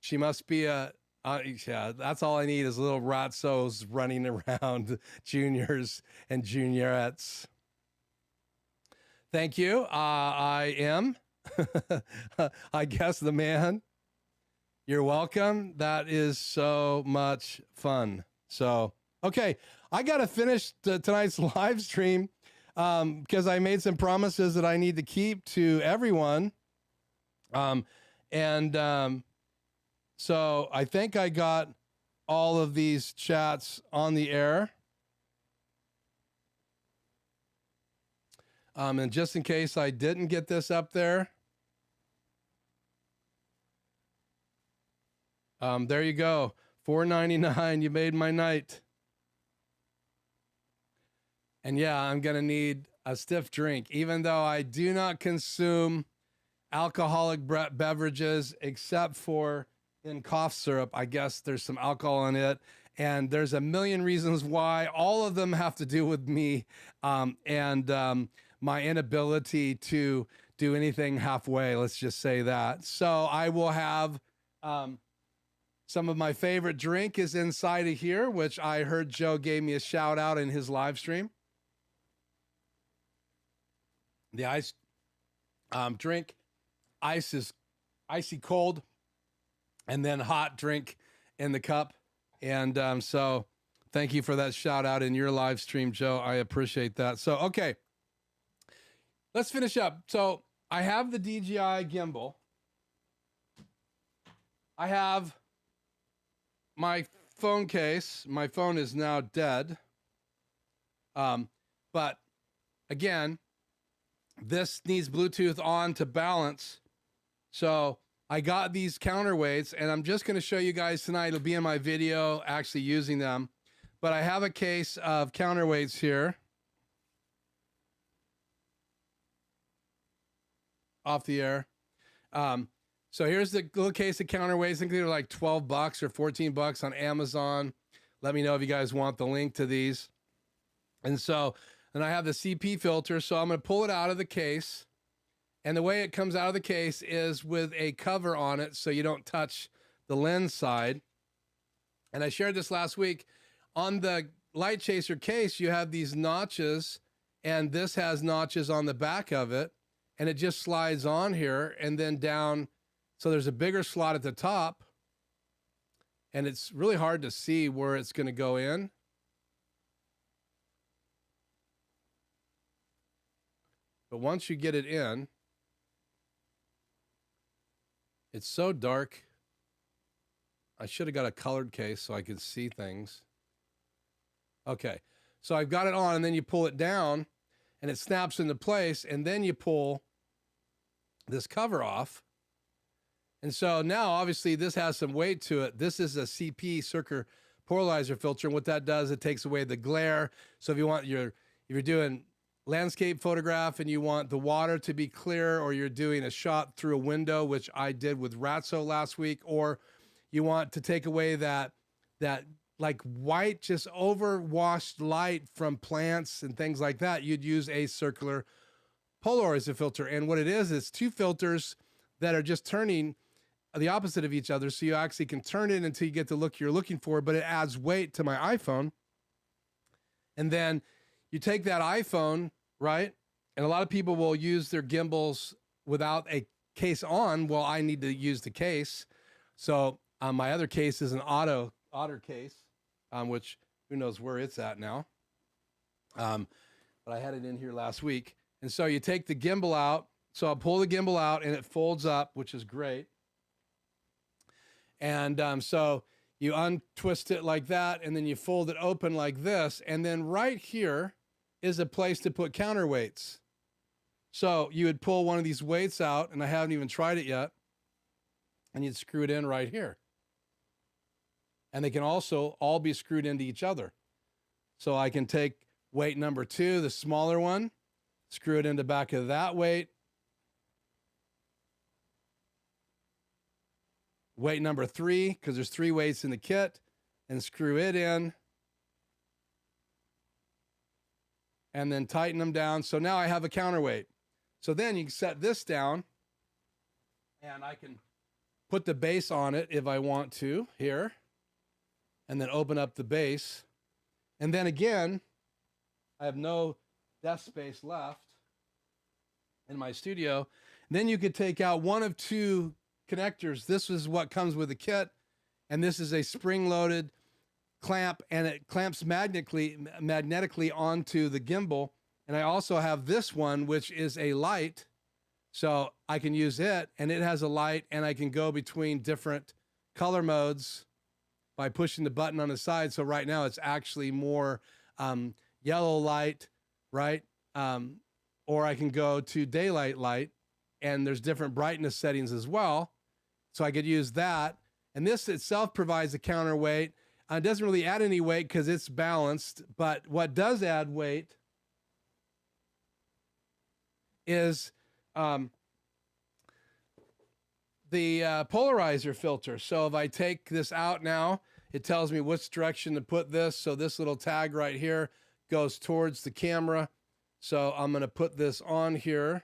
She must be yeah, that's all I need is little Ratsos running around, juniors and juniorettes. Thank you. I am, I guess, the man. You're welcome. That is so much fun. So, okay, I got to finish tonight's live stream because I made some promises that I need to keep to everyone. So I think I got all of these chats on the air. And just in case I didn't get this up there, there you go. $4.99. You made my night. And yeah, I'm going to need a stiff drink, even though I do not consume alcoholic beverages except for in cough syrup. I guess there's some alcohol in it. And there's a million reasons why. All of them have to do with me and my inability to do anything halfway. Let's just say that. So I will have some of my favorite drink is inside of here, which I heard Joe gave me a shout out in his live stream. The ice drink. Ice is icy cold and then hot drink in the cup. And so thank you for that shout out in your live stream, Joe. I appreciate that. So, okay, let's finish up. So I have the DJI gimbal. I have my phone case. My phone is now dead. But again, this needs Bluetooth on to balance. So I got these counterweights and I'm just going to show you guys tonight. It'll be in my video actually using them, but I have a case of counterweights here off the air. So here's the little case of counterweights. I think they're like 12 bucks or 14 bucks on Amazon. Let me know if you guys want the link to these. And I have the CP filter. So I'm going to pull it out of the case. And the way it comes out of the case is with a cover on it so you don't touch the lens side. And I shared this last week. On the Light Chaser case, you have these notches, and this has notches on the back of it, and it just slides on here and then down. So there's a bigger slot at the top, and it's really hard to see where it's going to go in. But once you get it in, it's so dark. I should have got a colored case so I could see things. Okay, so I've got it on, and then you pull it down, and it snaps into place, and then you pull this cover off. And so now, obviously, this has some weight to it. This is a CP Circular Polarizer Filter, and what that does, it takes away the glare. So if you're doing landscape photograph and you want the water to be clear, or you're doing a shot through a window, which I did with Ratso last week, or you want to take away that like white, just overwashed light from plants and things like that, you'd use a circular polarizer filter. And what it is, it's two filters that are just turning the opposite of each other. So you actually can turn it until you get the look you're looking for, but it adds weight to my iPhone. And then you take that iPhone, right? And a lot of people will use their gimbals without a case on. Well, I need to use the case. So my other case is an Otter case, which who knows where it's at now. But I had it in here last week. And so you take the gimbal out. So I'll pull the gimbal out and it folds up, which is great. And so you untwist it like that, and then you fold it open like this. And then right here is a place to put counterweights. So you would pull one of these weights out, and I haven't even tried it yet, and you'd screw it in right here. And they can also all be screwed into each other. So I can take weight number 2, the smaller one, screw it in the back of that weight. Weight number 3, because there's 3 weights in the kit, and screw it in. And then tighten them down. So now I have a counterweight. So then you can set this down, and I can put the base on it if I want to here, and then open up the base. And then again, I have no desk space left in my studio. Then you could take out one of two connectors. This is what comes with the kit, and this is a spring-loaded clamp, and it clamps magnetically onto the gimbal. And I also have this one, which is a light, so I can use it, and it has a light, and I can go between different color modes by pushing the button on the side. So right now it's actually more yellow light, right? Or I can go to daylight light, and there's different brightness settings as well. So I could use that. And this itself provides a counterweight. It doesn't really add any weight because it's balanced, but what does add weight is the polarizer filter. So if I take this out now, it tells me which direction to put this. So this little tag right here goes towards the camera. So I'm going to put this on here.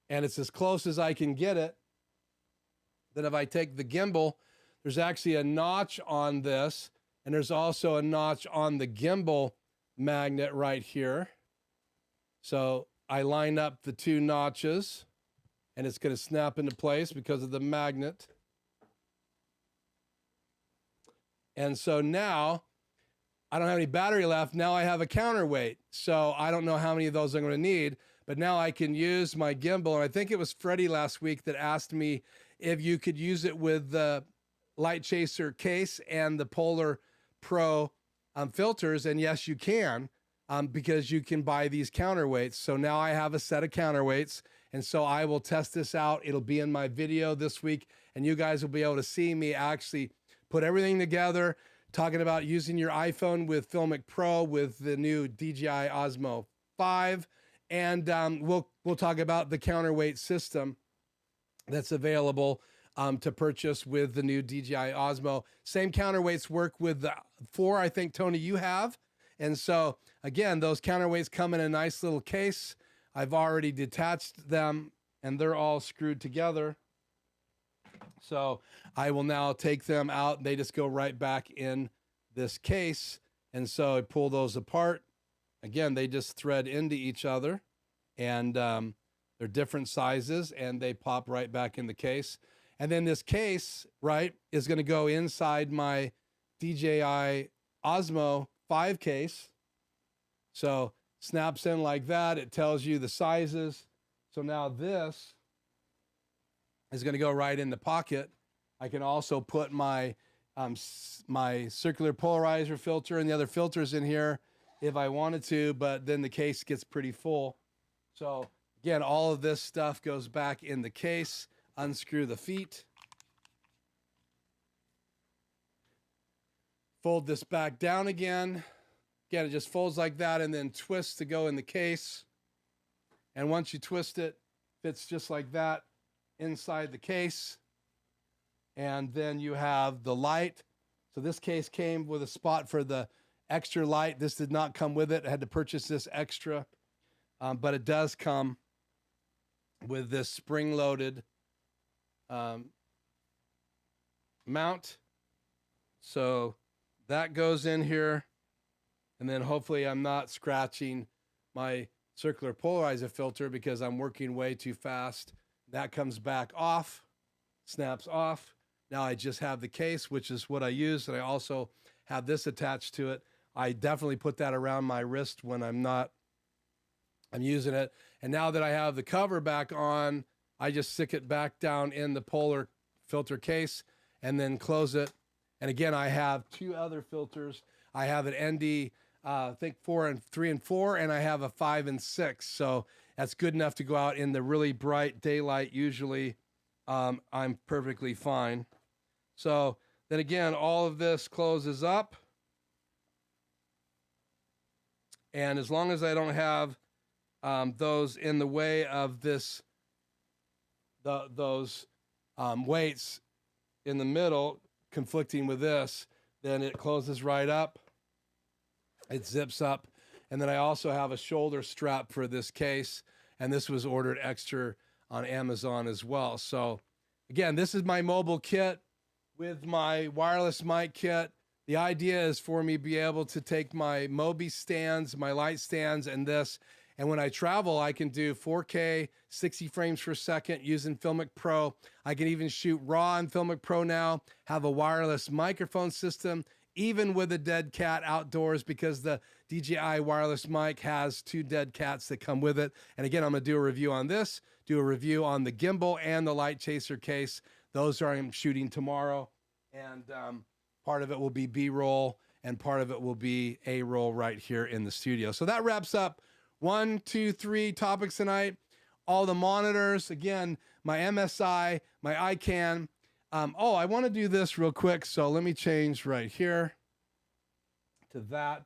And it's as close as I can get it. Then if I take the gimbal, there's actually a notch on this, and there's also a notch on the gimbal magnet right here. So I line up the two notches, and it's going to snap into place because of the magnet. And so now I don't have any battery left. Now I have a counterweight. So I don't know how many of those I'm going to need, but now I can use my gimbal. And I think it was Freddie last week that asked me if you could use it with the Light Chaser case and the Polar Pro filters. And yes, you can, because you can buy these counterweights. So now I have a set of counterweights. And so I will test this out. It'll be in my video this week, and you guys will be able to see me actually put everything together, talking about using your iPhone with Filmic Pro with the new DJI OSMO5. And we'll talk about the counterweight system that's available to purchase with the new DJI Osmo. Same counterweights work with the 4, I think, Tony, you have. And so, again, those counterweights come in a nice little case. I've already detached them, and they're all screwed together. So I will now take them out. They just go right back in this case. And so I pull those apart. Again, they just thread into each other, and they're different sizes, and they pop right back in the case. And then this case, right, is going to go inside my DJI Osmo 5 case. So snaps in like that. It tells you the sizes. So now this is going to go right in the pocket. I can also put my my circular polarizer filter and the other filters in here if I wanted to, but then the case gets pretty full. So again, all of this stuff goes back in the case. Unscrew the feet. Fold this back down again. Again, it just folds like that and then twists to go in the case. And once you twist it, fits just like that inside the case. And then you have the light. So this case came with a spot for the extra light. This did not come with it. I had to purchase this extra. But it does come with this spring-loaded mount. So that goes in here. And then hopefully I'm not scratching my circular polarizer filter because I'm working way too fast. That comes back off, snaps off. Now I just have the case, which is what I use. And I also have this attached to it. I definitely put that around my wrist when I'm using it. And now that I have the cover back on, I just stick it back down in the polar filter case and then close it. And again, I have two other filters. I have an ND, I think 3 and 4, and I have a 5 and 6. So that's good enough to go out in the really bright daylight. Usually I'm perfectly fine. So then again, all of this closes up. And as long as I don't have those in the way of this, those weights in the middle conflicting with this, then it closes right up. It zips up, And then I also have a shoulder strap for this case, and this was ordered extra on Amazon as well. So again, this is my mobile kit with my wireless mic kit. The idea is for me to be able to take my Mobi stands, my light stands, and this. And when I travel, I can do 4K, 60 frames per second using Filmic Pro. I can even shoot RAW in Filmic Pro now, have a wireless microphone system, even with a dead cat outdoors, because the DJI wireless mic has 2 dead cats that come with it. And again, I'm going to do a review on this, do a review on the gimbal and the light chaser case. Those are I'm shooting tomorrow. And part of it will be B-roll and part of it will be A-roll right here in the studio. So that wraps up 1, 2, 3 topics tonight. All the monitors, again, my MSI, my iCan. Oh, I want to do this real quick. So let me change right here to that.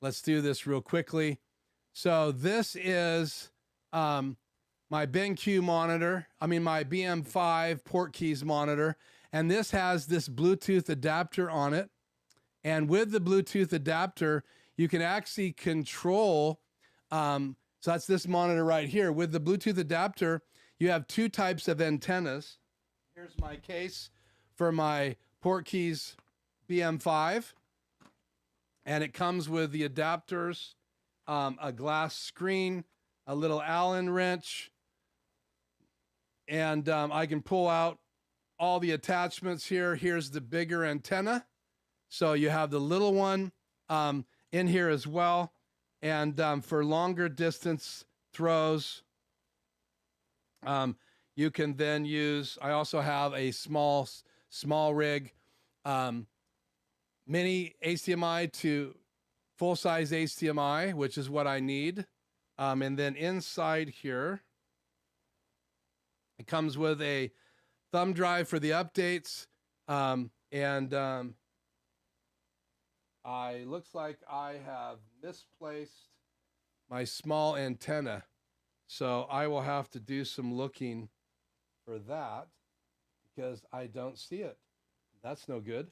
Let's do this real quickly. So this is my BenQ monitor. I mean, my BM5 PortKeys monitor. And this has this Bluetooth adapter on it. And with the Bluetooth adapter, you can actually control, so that's this monitor right here. With the Bluetooth adapter, you have 2 types of antennas. Here's my case for my PortKeys BM5. And it comes with the adapters, a glass screen, a little Allen wrench, and I can pull out all the attachments here. Here's the bigger antenna. So you have the little one in here as well. And for longer distance throws, you can then use, I also have a small rig, mini HDMI to full-size HDMI, which is what I need. And then inside here, it comes with a thumb drive for the updates. Looks like I have misplaced my small antenna. So I will have to do some looking for that because I don't see it. That's no good.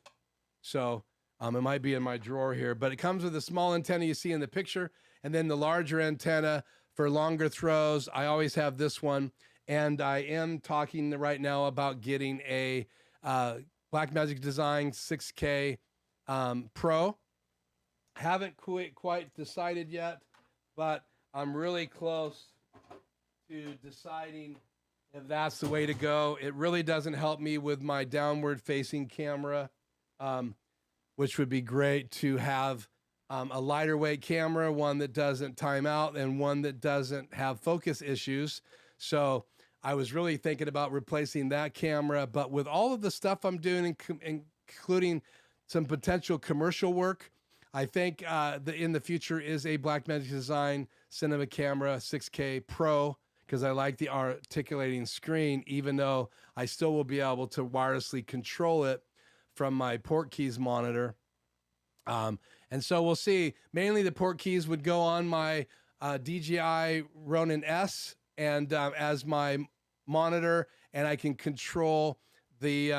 So it might be in my drawer here, but it comes with a small antenna you see in the picture, and then the larger antenna for longer throws. I always have this one, and I am talking right now about getting a Blackmagic Design 6K Pro. Haven't quite decided yet, but I'm really close to deciding if that's the way to go. It really doesn't help me with my downward facing camera, which would be great to have a lighter weight camera, one that doesn't time out and one that doesn't have focus issues. So I was really thinking about replacing that camera, but with all of the stuff I'm doing, including some potential commercial work, I think in the future is a Blackmagic Design cinema camera 6K Pro, because I like the articulating screen, even though I still will be able to wirelessly control it from my PortKeys monitor. And so we'll see. Mainly the PortKeys would go on my DJI Ronin S and as my monitor, and I can control the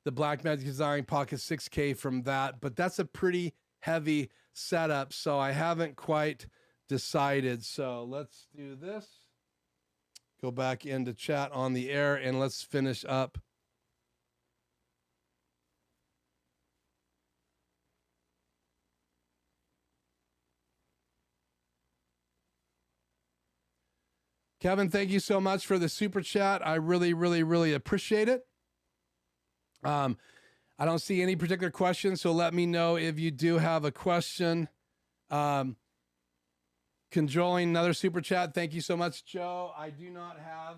Blackmagic Design Pocket 6K from that. But that's a pretty heavy setup, so I haven't quite decided. So let's do this. Go back into chat on the air, and let's finish up. Kevin, thank you so much for the super chat. I really, really, really appreciate it. I don't see any particular questions, so let me know if you do have a question. Conjoling another super chat. Thank you so much, Joe. I do not have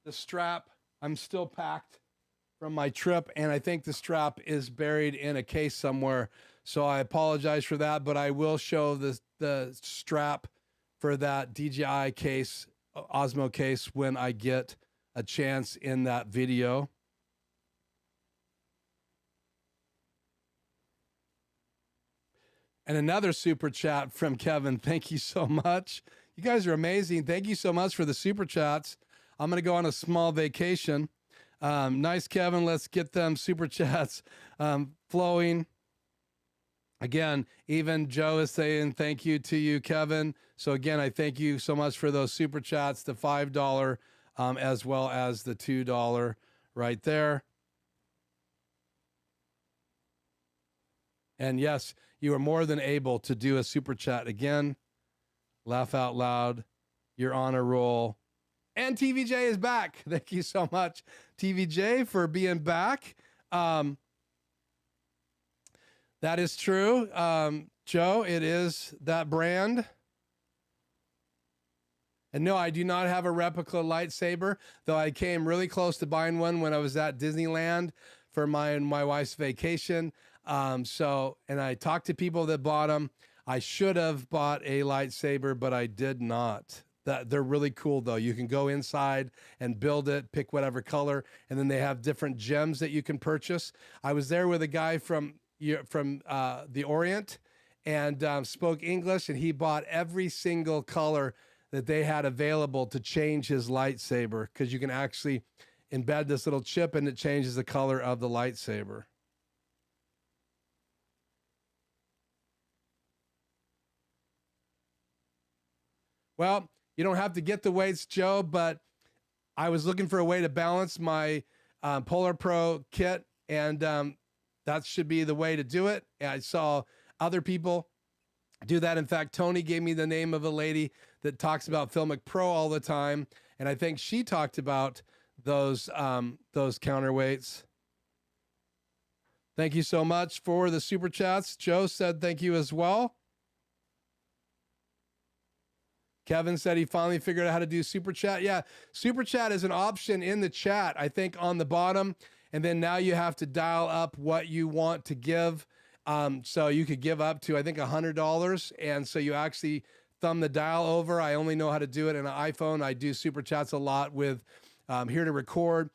the strap. I'm still packed from my trip, and I think the strap is buried in a case somewhere. So I apologize for that, but I will show the strap for that DJI case, Osmo case, when I get a chance in that video. And another super chat from Kevin. Thank you so much. You guys are amazing. Thank you so much for the super chats. I'm going to go on a small vacation Nice, Kevin. Let's get them super chats flowing. Again, even Joe is saying thank you to you, Kevin. So again, I thank you so much for those super chats, the $5 as well as the $2 right there. And yes, you are more than able to do a super chat again. Laugh out loud. You're on a roll. And TVJ is back. Thank you so much, TVJ, for being back. That is true. Joe, it is that brand. And no, I do not have a replica lightsaber, though I came really close to buying one when I was at Disneyland for my wife's vacation. And I talked to people that bought them. I should have bought a lightsaber, but I did not. They're really cool, though. You can go inside and build it, pick whatever color, and then they have different gems that you can purchase. I was there with a guy from the Orient and spoke English, and he bought every single color that they had available to change his lightsaber, because you can actually embed this little chip and it changes the color of the lightsaber. Well, you don't have to get the weights, Joe, but I was looking for a way to balance my Polar Pro kit, and that should be the way to do it. And I saw other people do that. In fact, Tony gave me the name of a lady that talks about Filmic Pro all the time, and I think she talked about those counterweights. Thank you so much for the super chats. Joe said thank you as well. Kevin said he finally figured out how to do super chat. Yeah, super chat is an option in the chat, I think, on the bottom. And then now you have to dial up what you want to give. So you could give up to, I think, $100. And so you actually thumb the dial over. I only know how to do it in an iPhone. I do super chats a lot with Here to Record,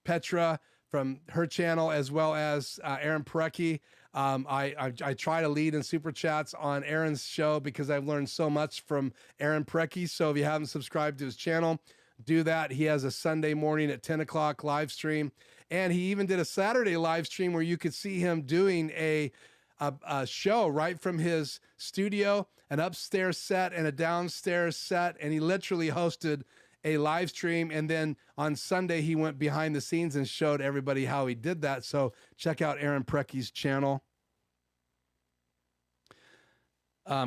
Petra from her channel, as well as Aaron Parecki. I try to lead in super chats on Aaron's show because I've learned so much from Aaron Parecki. So if you haven't subscribed to his channel, do that. He has a Sunday morning at 10 o'clock live stream. And he even did a Saturday live stream where you could see him doing a show right from his studio, an upstairs set and a downstairs set. And he literally hosted a live stream. And then on Sunday, he went behind the scenes and showed everybody how he did that. So check out Aaron Parecki's channel.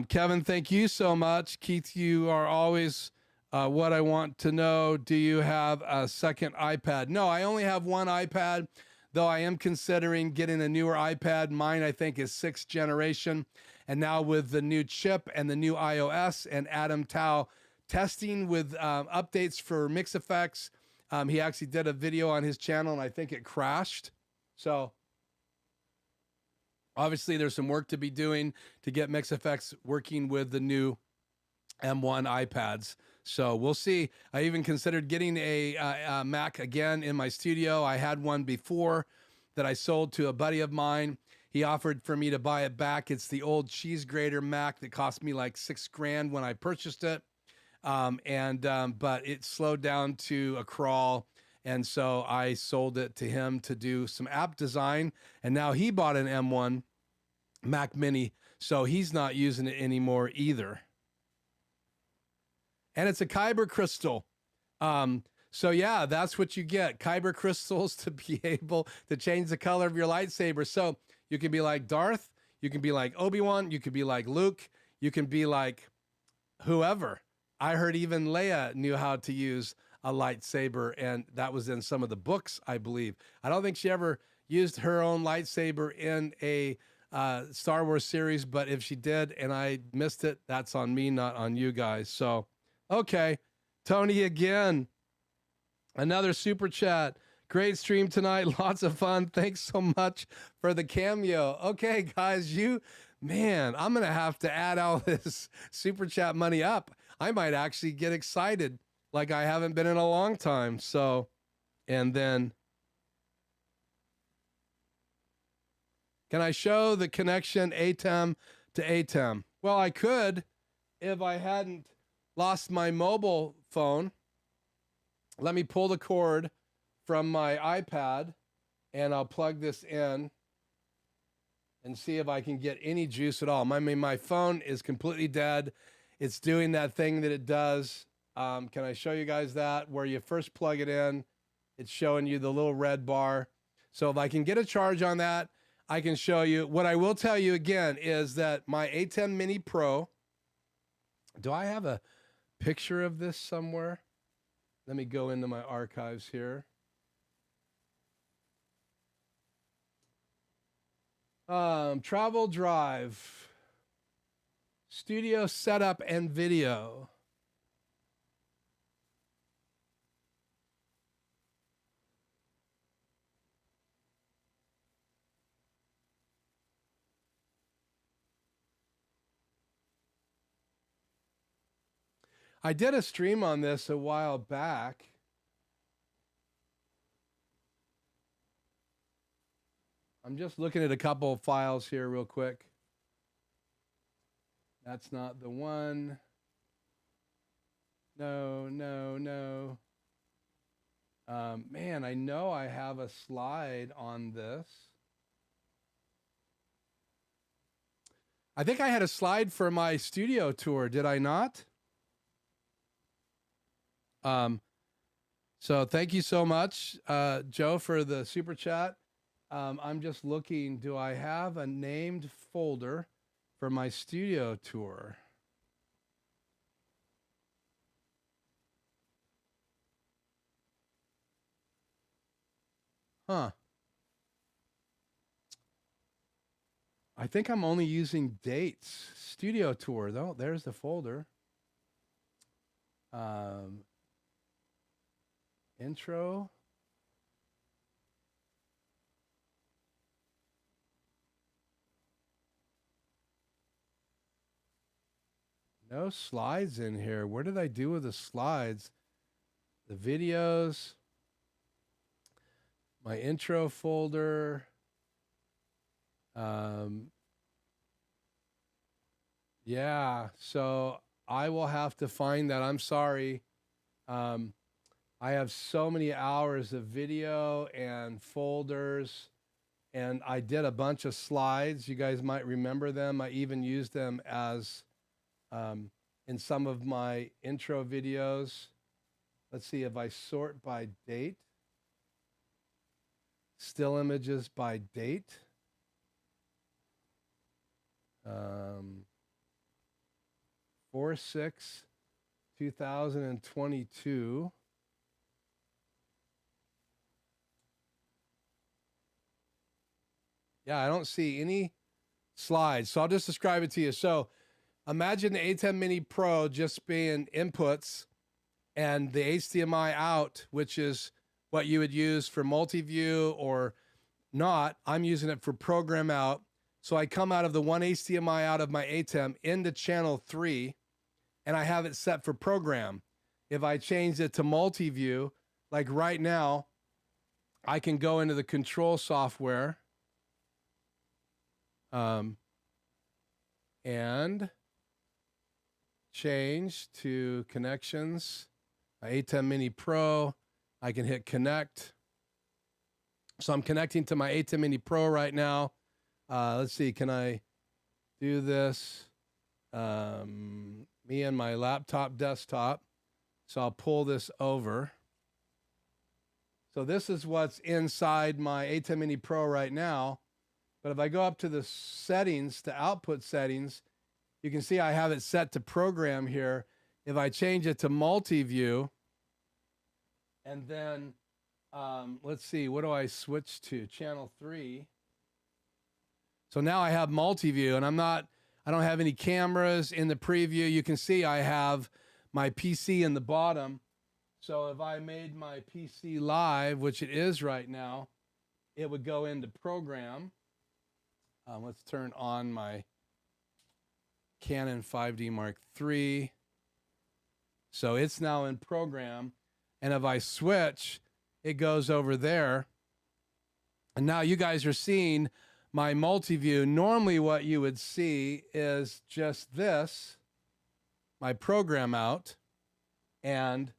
Kevin, thank you so much. Keith, you are always what I want to know. Do you have a second iPad? No, I only have one iPad, though I am considering getting a newer iPad. Mine, I think, is 6th generation. And now with the new chip and the new iOS and Adam Tao testing with updates for mix effects, he actually did a video on his channel, and I think it crashed. So obviously there's some work to be doing to get mix effects working with the new M1 iPads. So we'll see. I even considered getting a Mac again in my studio. I had one before that I sold to a buddy of mine. He offered for me to buy it back. It's the old cheese grater Mac that cost me like $6,000 when I purchased it. But it slowed down to a crawl. And so I sold it to him to do some app design. And now he bought an M1 Mac Mini. So he's not using it anymore either. And it's a Kyber crystal. So yeah, that's what you get. Kyber crystals to be able to change the color of your lightsaber. So you can be like Darth, you can be like Obi-Wan, you can be like Luke, you can be like whoever. I heard even Leia knew how to use a lightsaber, and that was in some of the books, I believe. I don't think she ever used her own lightsaber in a Star Wars series, but if she did and I missed it, that's on me, not on you guys. So okay, Tony again. Another super chat. Great stream tonight. Lots of fun. Thanks so much for the cameo. Okay, guys, man, I'm going to have to add all this super chat money up. I might actually get excited like I haven't been in a long time. So, and then, can I show the connection ATEM to ATEM? Well, I could if I hadn't lost my mobile phone. Let me pull the cord from my iPad, and I'll plug this in and see if I can get any juice at all. My phone is completely dead. It's doing that thing that it does. Can I show you guys that? Where you first plug it in, it's showing you the little red bar. So if I can get a charge on that, I can show you. What I will tell you again is that my A10 Mini Pro, do I have a picture of this somewhere? Let me go into my archives here. Travel drive, studio setup and video. I did a stream on this a while back. I'm just looking at a couple of files here real quick. That's not the one. No. Man, I know I have a slide on this. I think I had a slide for my studio tour, did I not? So thank you so much, Joe, for the super chat. I'm just looking, do I have a named folder for my studio tour? Huh. I think I'm only using dates. Studio tour, though. There's the folder. Intro. No slides in here. Where did I do with the slides? The videos. My intro folder. Yeah, so I will have to find that. I'm sorry. I have so many hours of video and folders, and I did a bunch of slides. You guys might remember them. I even used them as in some of my intro videos. Let's see if I sort by date. Still images by date. 4/6/2022. Yeah, I don't see any slides, so I'll just describe it to you. So imagine the A10 Mini Pro just being inputs and the HDMI out, which is what you would use for multi-view or not. I'm using it for program out. So I come out of the one HDMI out of my ATEM into channel 3, and I have it set for program. If I change it to multi-view, like right now, I can go into the control software and change to connections. My A10 Mini Pro, I can hit connect. So I'm connecting to my A10 Mini Pro right now. Let's see, can I do this? Me and my laptop desktop. So I'll pull this over. So this is what's inside my A10 Mini Pro right now. But if I go up to the settings, to output settings, you can see I have it set to program here. If I change it to multi-view, and then let's see, what do I switch to? Channel 3. So now I have multi-view, and I don't have any cameras in the preview. You can see I have my PC in the bottom. So if I made my PC live, which it is right now, it would go into program. Let's turn on my Canon 5D Mark III. So it's now in program. And if I switch, it goes over there. And now you guys are seeing my multi-view. Normally what you would see is just this, my program out. And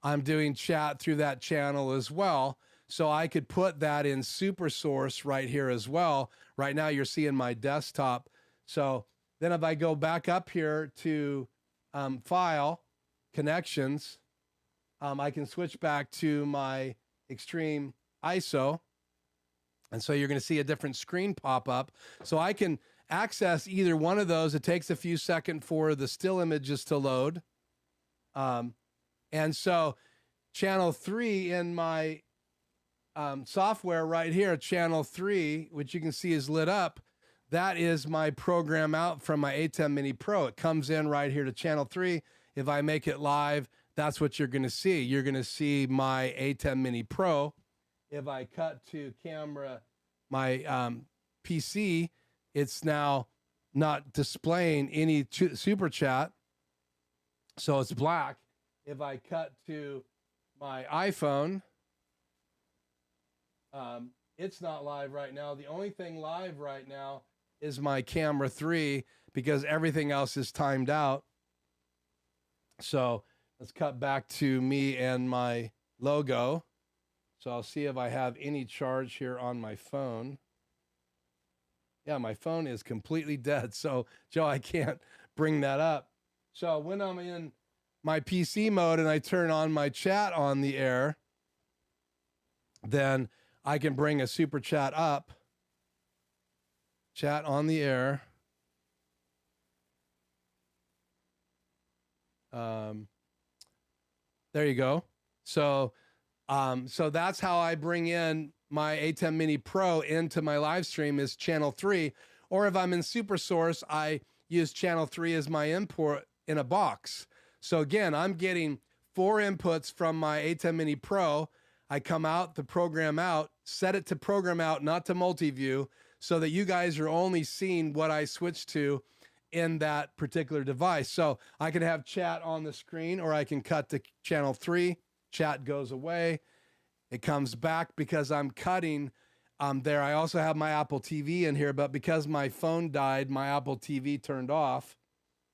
I'm doing chat through that channel as well. So I could put that in super source right here as well. Right now you're seeing my desktop. So then if I go back up here to file, connections, I can switch back to my Extreme ISO. And so you're going to see a different screen pop up. So I can access either one of those. It takes a few seconds for the still images to load. And so channel 3 in my software right here, channel 3, which you can see is lit up, that is my program out from my A10 Mini Pro. It comes in right here to channel 3. If I make it live, that's what you're going to see. You're going to see my A10 Mini Pro. If I cut to camera, my PC, it's now not displaying any super chat. So it's black. If I cut to my iPhone, it's not live right now. The only thing live right now is my camera 3 because everything else is timed out. So let's cut back to me and my logo. So I'll see if I have any charge here on my phone. Yeah, my phone is completely dead. So Joe, I can't bring that up. So when I'm in my PC mode and I turn on my chat on the air, then I can bring a super chat up. Chat on the air. There you go. So that's how I bring in my A10 Mini Pro into my live stream is channel 3. Or if I'm in Super Source, I use channel 3 as my import in a box. So again, I'm getting 4 inputs from my A10 Mini Pro. I come out, the program out, set it to program out, not to multi-view, so that you guys are only seeing what I switch to in that particular device. So I can have chat on the screen, or I can cut to channel 3. Chat goes away. It comes back because I'm cutting there. I also have my Apple TV in here, but because my phone died, my Apple TV turned off,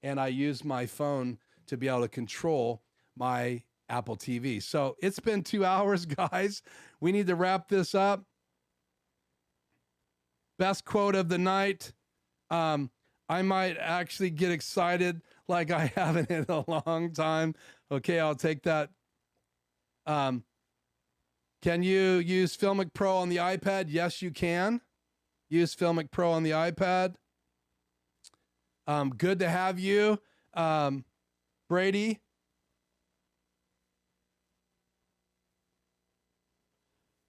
and I use my phone to be able to control my Apple TV. So it's been 2 hours, guys. We need to wrap this up. Best quote of the night. I might actually get excited like I haven't in a long time. Okay, I'll take that. Can you use Filmic Pro on the iPad? Yes, you can. Use Filmic Pro on the iPad. Good to have you, Brady.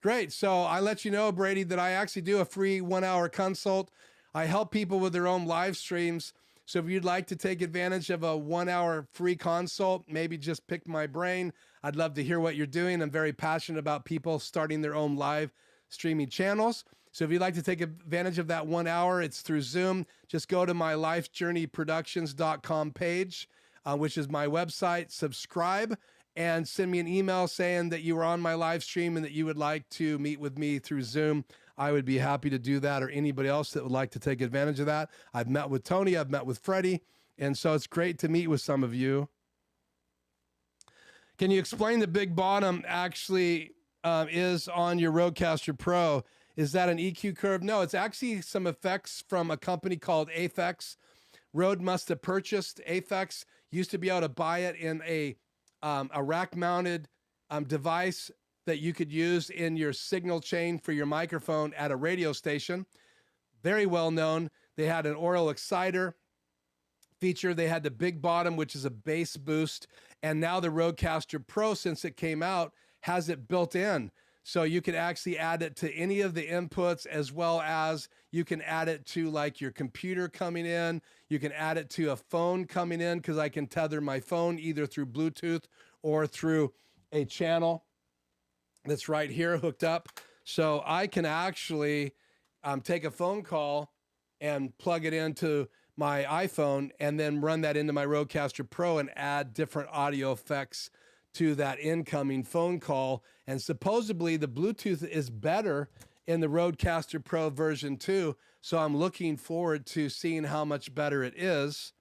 Great. So I let you know, Brady, that I actually do a free 1-hour consult. I help people with their own live streams. So if you'd like to take advantage of a 1-hour free consult, maybe just pick my brain. I'd love to hear what you're doing. I'm very passionate about people starting their own live streaming channels. So if you'd like to take advantage of that 1 hour, it's through Zoom. Just go to my lifejourneyproductions.com page, which is my website. Subscribe and send me an email saying that you were on my live stream and that you would like to meet with me through Zoom. I would be happy to do that, or anybody else that would like to take advantage of that. I've met with Tony, I've met with Freddie, and so it's great to meet with some of you. Can you explain the big bottom actually is on your Rodecaster Pro? Is that an EQ curve? No, it's actually some effects from a company called Aphex. Rode must have purchased Aphex. Used to be able to buy it in a rack-mounted device that you could use in your signal chain for your microphone at a radio station. Very well known. They had an aural exciter feature. They had the big bottom, which is a bass boost. And now the Rodecaster Pro, since it came out, has it built in. So you can actually add it to any of the inputs, as well as you can add it to like your computer coming in. You can add it to a phone coming in, because I can tether my phone either through Bluetooth or through a channel that's right here hooked up. So I can actually take a phone call and plug it into my iPhone and then run that into my Rodecaster Pro and add different audio effects to that incoming phone call. And supposedly the Bluetooth is better in the Rodecaster Pro version 2. So I'm looking forward to seeing how much better it is.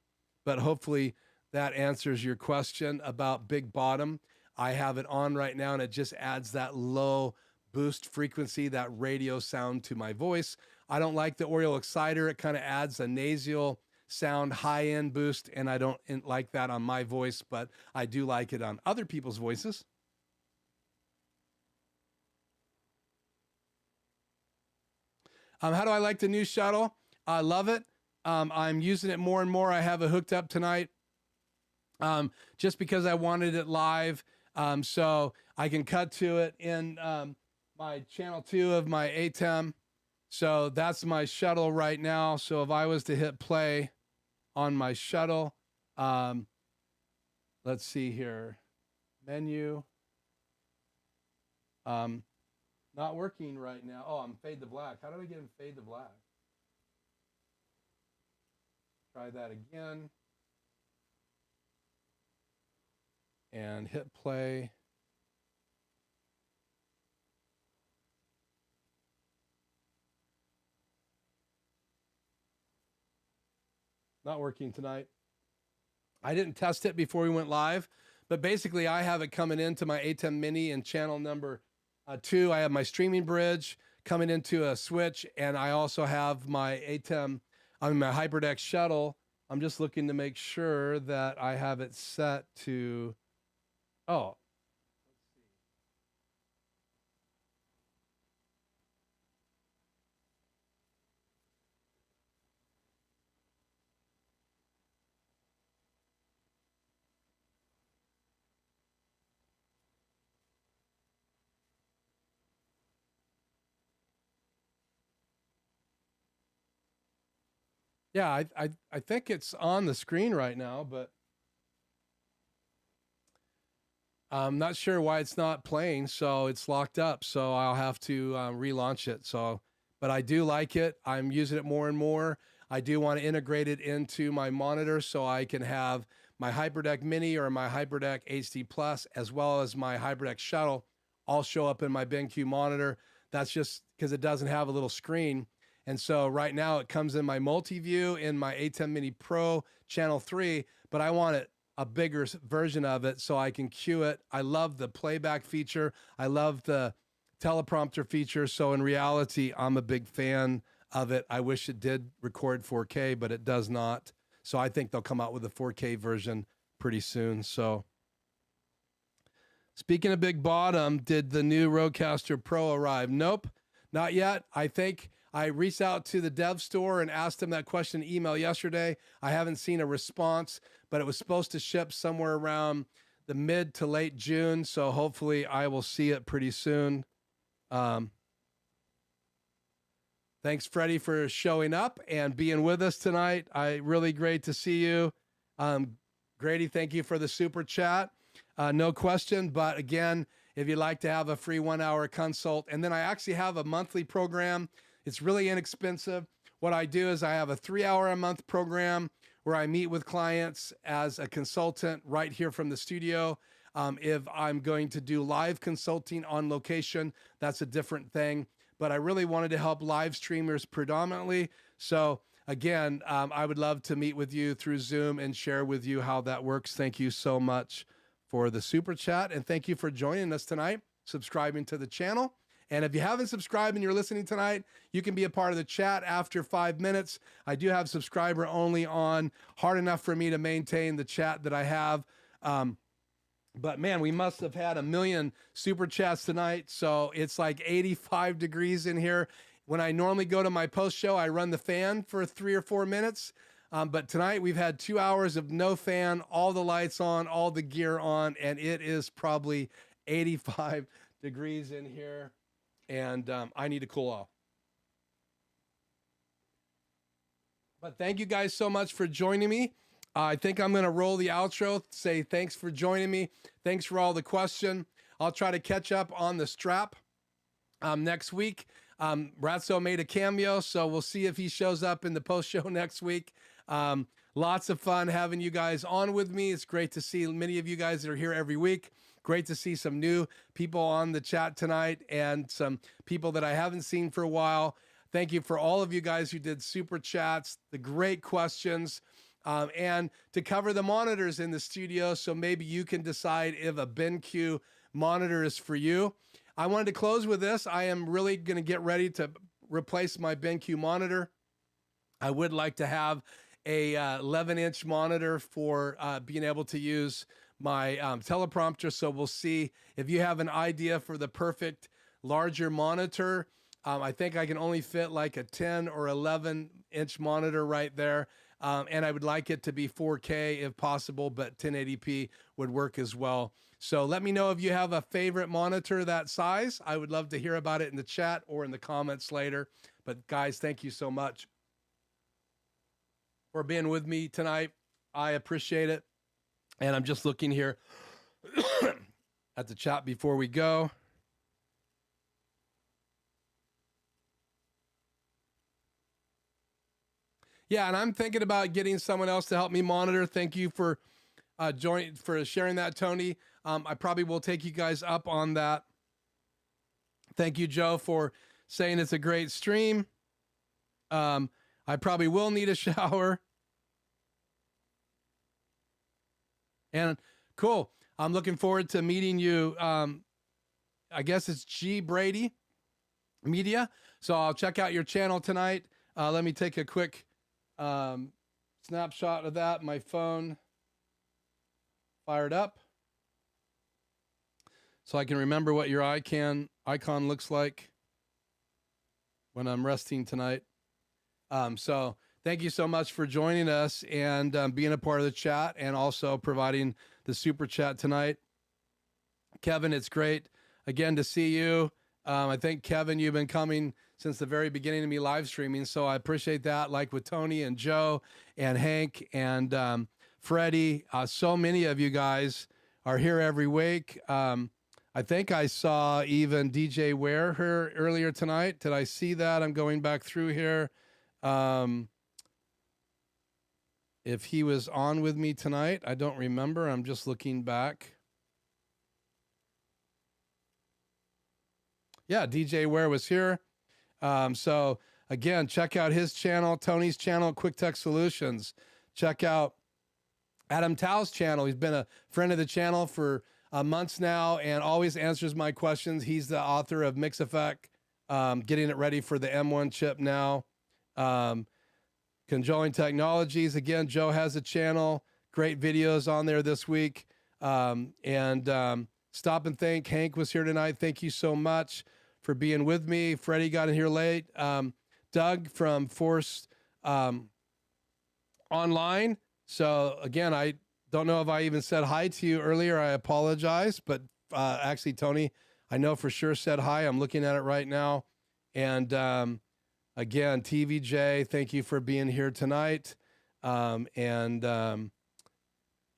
But hopefully that answers your question about big bottom. I have it on right now, and it just adds that low boost frequency, that radio sound to my voice. I don't like the Oriole Exciter. It kind of adds a nasal sound, high-end boost, and I don't like that on my voice, but I do like it on other people's voices. How do I like the new shuttle? I love it. I'm using it more and more. I have it hooked up tonight just because I wanted it live. So I can cut to it in my channel 2 of my ATEM. So that's my shuttle right now. So if I was to hit play on my shuttle, let's see here, menu, not working right now. Oh, I'm fade to black. How do I get in fade to black? Try that again. And hit play. Not working tonight. I didn't test it before we went live, but basically I have it coming into my ATEM Mini and channel number 2. I have my streaming bridge coming into a switch, and I also have my ATEM, my HyperDeck Shuttle. I'm just looking to make sure that I have it set to, oh, yeah, I think it's on the screen right now, but I'm not sure why it's not playing. So it's locked up. So I'll have to relaunch it. So, but I do like it. I'm using it more and more. I do want to integrate it into my monitor so I can have my HyperDeck Mini or my HyperDeck HD Plus, as well as my HyperDeck Shuttle, all show up in my BenQ monitor. That's just because it doesn't have a little screen. And so right now it comes in my multi-view in my ATEM Mini Pro channel 3, but I want it a bigger version of it so I can cue it. I love the playback feature. I love the teleprompter feature. So in reality, I'm a big fan of it. I wish it did record 4K, but it does not. So I think they'll come out with a 4K version pretty soon. So speaking of big bottom, did the new Rodecaster Pro arrive? Nope, not yet. I think I reached out to the dev store and asked them that question in email yesterday. I haven't seen a response, but it was supposed to ship somewhere around the mid to late June. So hopefully I will see it pretty soon. Thanks, Freddie, for showing up and being with us tonight. Really great to see you. Grady, thank you for the super chat. No question, but again, if you'd like to have a free 1-hour consult, and then I actually have a monthly program. It's really inexpensive. What I do is I have a 3-hour-a-month program where I meet with clients as a consultant right here from the studio. If I'm going to do live consulting on location, that's a different thing. But I really wanted to help live streamers predominantly. So again, I would love to meet with you through Zoom and share with you how that works. Thank you so much for the super chat. And thank you for joining us tonight, subscribing to the channel. And if you haven't subscribed and you're listening tonight, you can be a part of the chat after 5 minutes. I do have subscriber only on, hard enough for me to maintain the chat that I have. But man, we must have had 1 million super chats tonight. So it's like 85 degrees in here. When I normally go to my post show, I run the fan for 3 or 4 minutes. But tonight we've had 2 hours of no fan, all the lights on, all the gear on, and it is probably 85 degrees in here. And I need to cool off. But thank you guys so much for joining me. I think I'm going to roll the outro, say thanks for joining me. Thanks for all the question. I'll try to catch up on the strap next week. Ratso made a cameo, so we'll see if he shows up in the post show next week. Lots of fun having you guys on with me. It's great to see many of you guys that are here every week. Great to see some new people on the chat tonight and some people that I haven't seen for a while. Thank you for all of you guys who did super chats, the great questions. and to cover the monitors in the studio, so maybe you can decide if a BenQ monitor is for you. I wanted to close with this. I am really going to get ready to replace my BenQ monitor. I would like to have a 11-inch monitor for being able to use my teleprompter. So we'll see if you have an idea for the perfect larger monitor. I think I can only fit like a 10 or 11-inch monitor right there. And I would like it to be 4K if possible, but 1080p would work as well. So let me know if you have a favorite monitor that size. I would love to hear about it in the chat or in the comments later. But guys, thank you so much for being with me tonight. I appreciate it. And I'm just looking here at the chat before we go. Yeah, and I'm thinking about getting someone else to help me monitor. Thank you for sharing that, Tony. I probably will take you guys up on that. Thank you, Joe, for saying it's a great stream. I probably will need a shower. And cool. I'm looking forward to meeting you. I guess it's G Brady Media. So I'll check out your channel tonight. Let me take a quick snapshot of that. My phone fired up so I can remember what your icon looks like when I'm resting tonight. So thank you so much for joining us and being a part of the chat and also providing the super chat tonight. Kevin, it's great again to see you. I think, Kevin, you've been coming since the very beginning of me live streaming, so I appreciate that, like with Tony and Joe and Hank and Freddie. So many of you guys are here every week. I think I saw even DJ Ware here earlier tonight. Did I see that? I'm going back through here. If he was on with me tonight, I don't remember. I'm just looking back. Yeah, DJ Ware was here. So again, check out his channel, Tony's channel, Quick Tech Solutions. Check out Adam Tao's channel. He's been a friend of the channel for months now and always answers my questions. He's the author of Mix Effect, getting it ready for the M1 chip now. Conjoling Technologies. Again, Joe has a channel. Great videos on there this week. Stop and Think. Hank was here tonight. Thank you so much for being with me. Freddie got in here late. Doug from Force Online. So again, I don't know if I even said hi to you earlier. I apologize, but actually, Tony, I know for sure said hi. I'm looking at it right now. And again, TVJ, thank you for being here tonight. Again,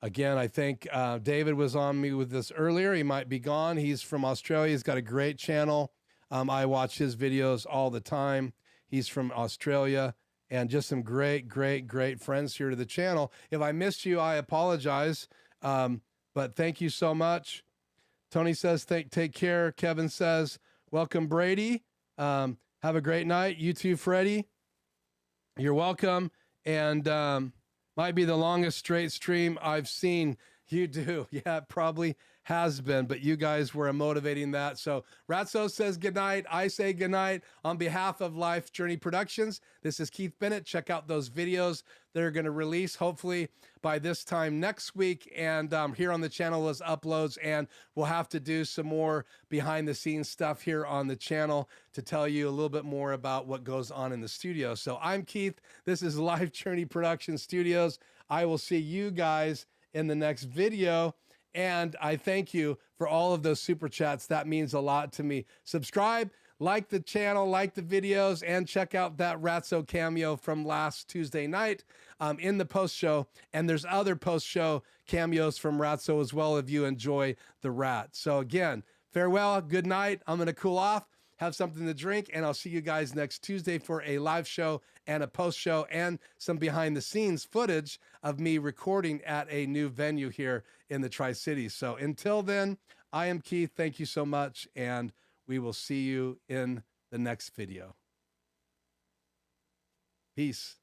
I think David was on me with this earlier. He might be gone. He's from Australia. He's got a great channel. I watch his videos all the time. He's from Australia. And just some great, great, great friends here to the channel. If I missed you, I apologize. But thank you so much. Tony says, take care. Kevin says, welcome, Brady. Have a great night. You too, Freddie. You're welcome. And might be the longest straight stream I've seen. You do. Yeah, it probably has been, but you guys were motivating that. So Ratso says good night. I say good night. On behalf of Life Journey Productions, this is Keith Bennett. Check out those videos that are going to release hopefully by this time next week. And here on the channel is uploads, and we'll have to do some more behind the scenes stuff here on the channel to tell you a little bit more about what goes on in the studio. So I'm Keith. This is Life Journey Production Studios. I will see you guys in the next video. And I thank you for all of those super chats. That means a lot to me. Subscribe, like the channel, like the videos, and check out that Ratso cameo from last Tuesday night in the post show. And there's other post show cameos from Ratso as well if you enjoy the rat. So again, farewell, good night. I'm going to cool off, have something to drink, and I'll see you guys next Tuesday for a live show and a post show and some behind the scenes footage of me recording at a new venue here in the Tri-Cities. So until then, I am Keith. Thank you so much. And we will see you in the next video. Peace.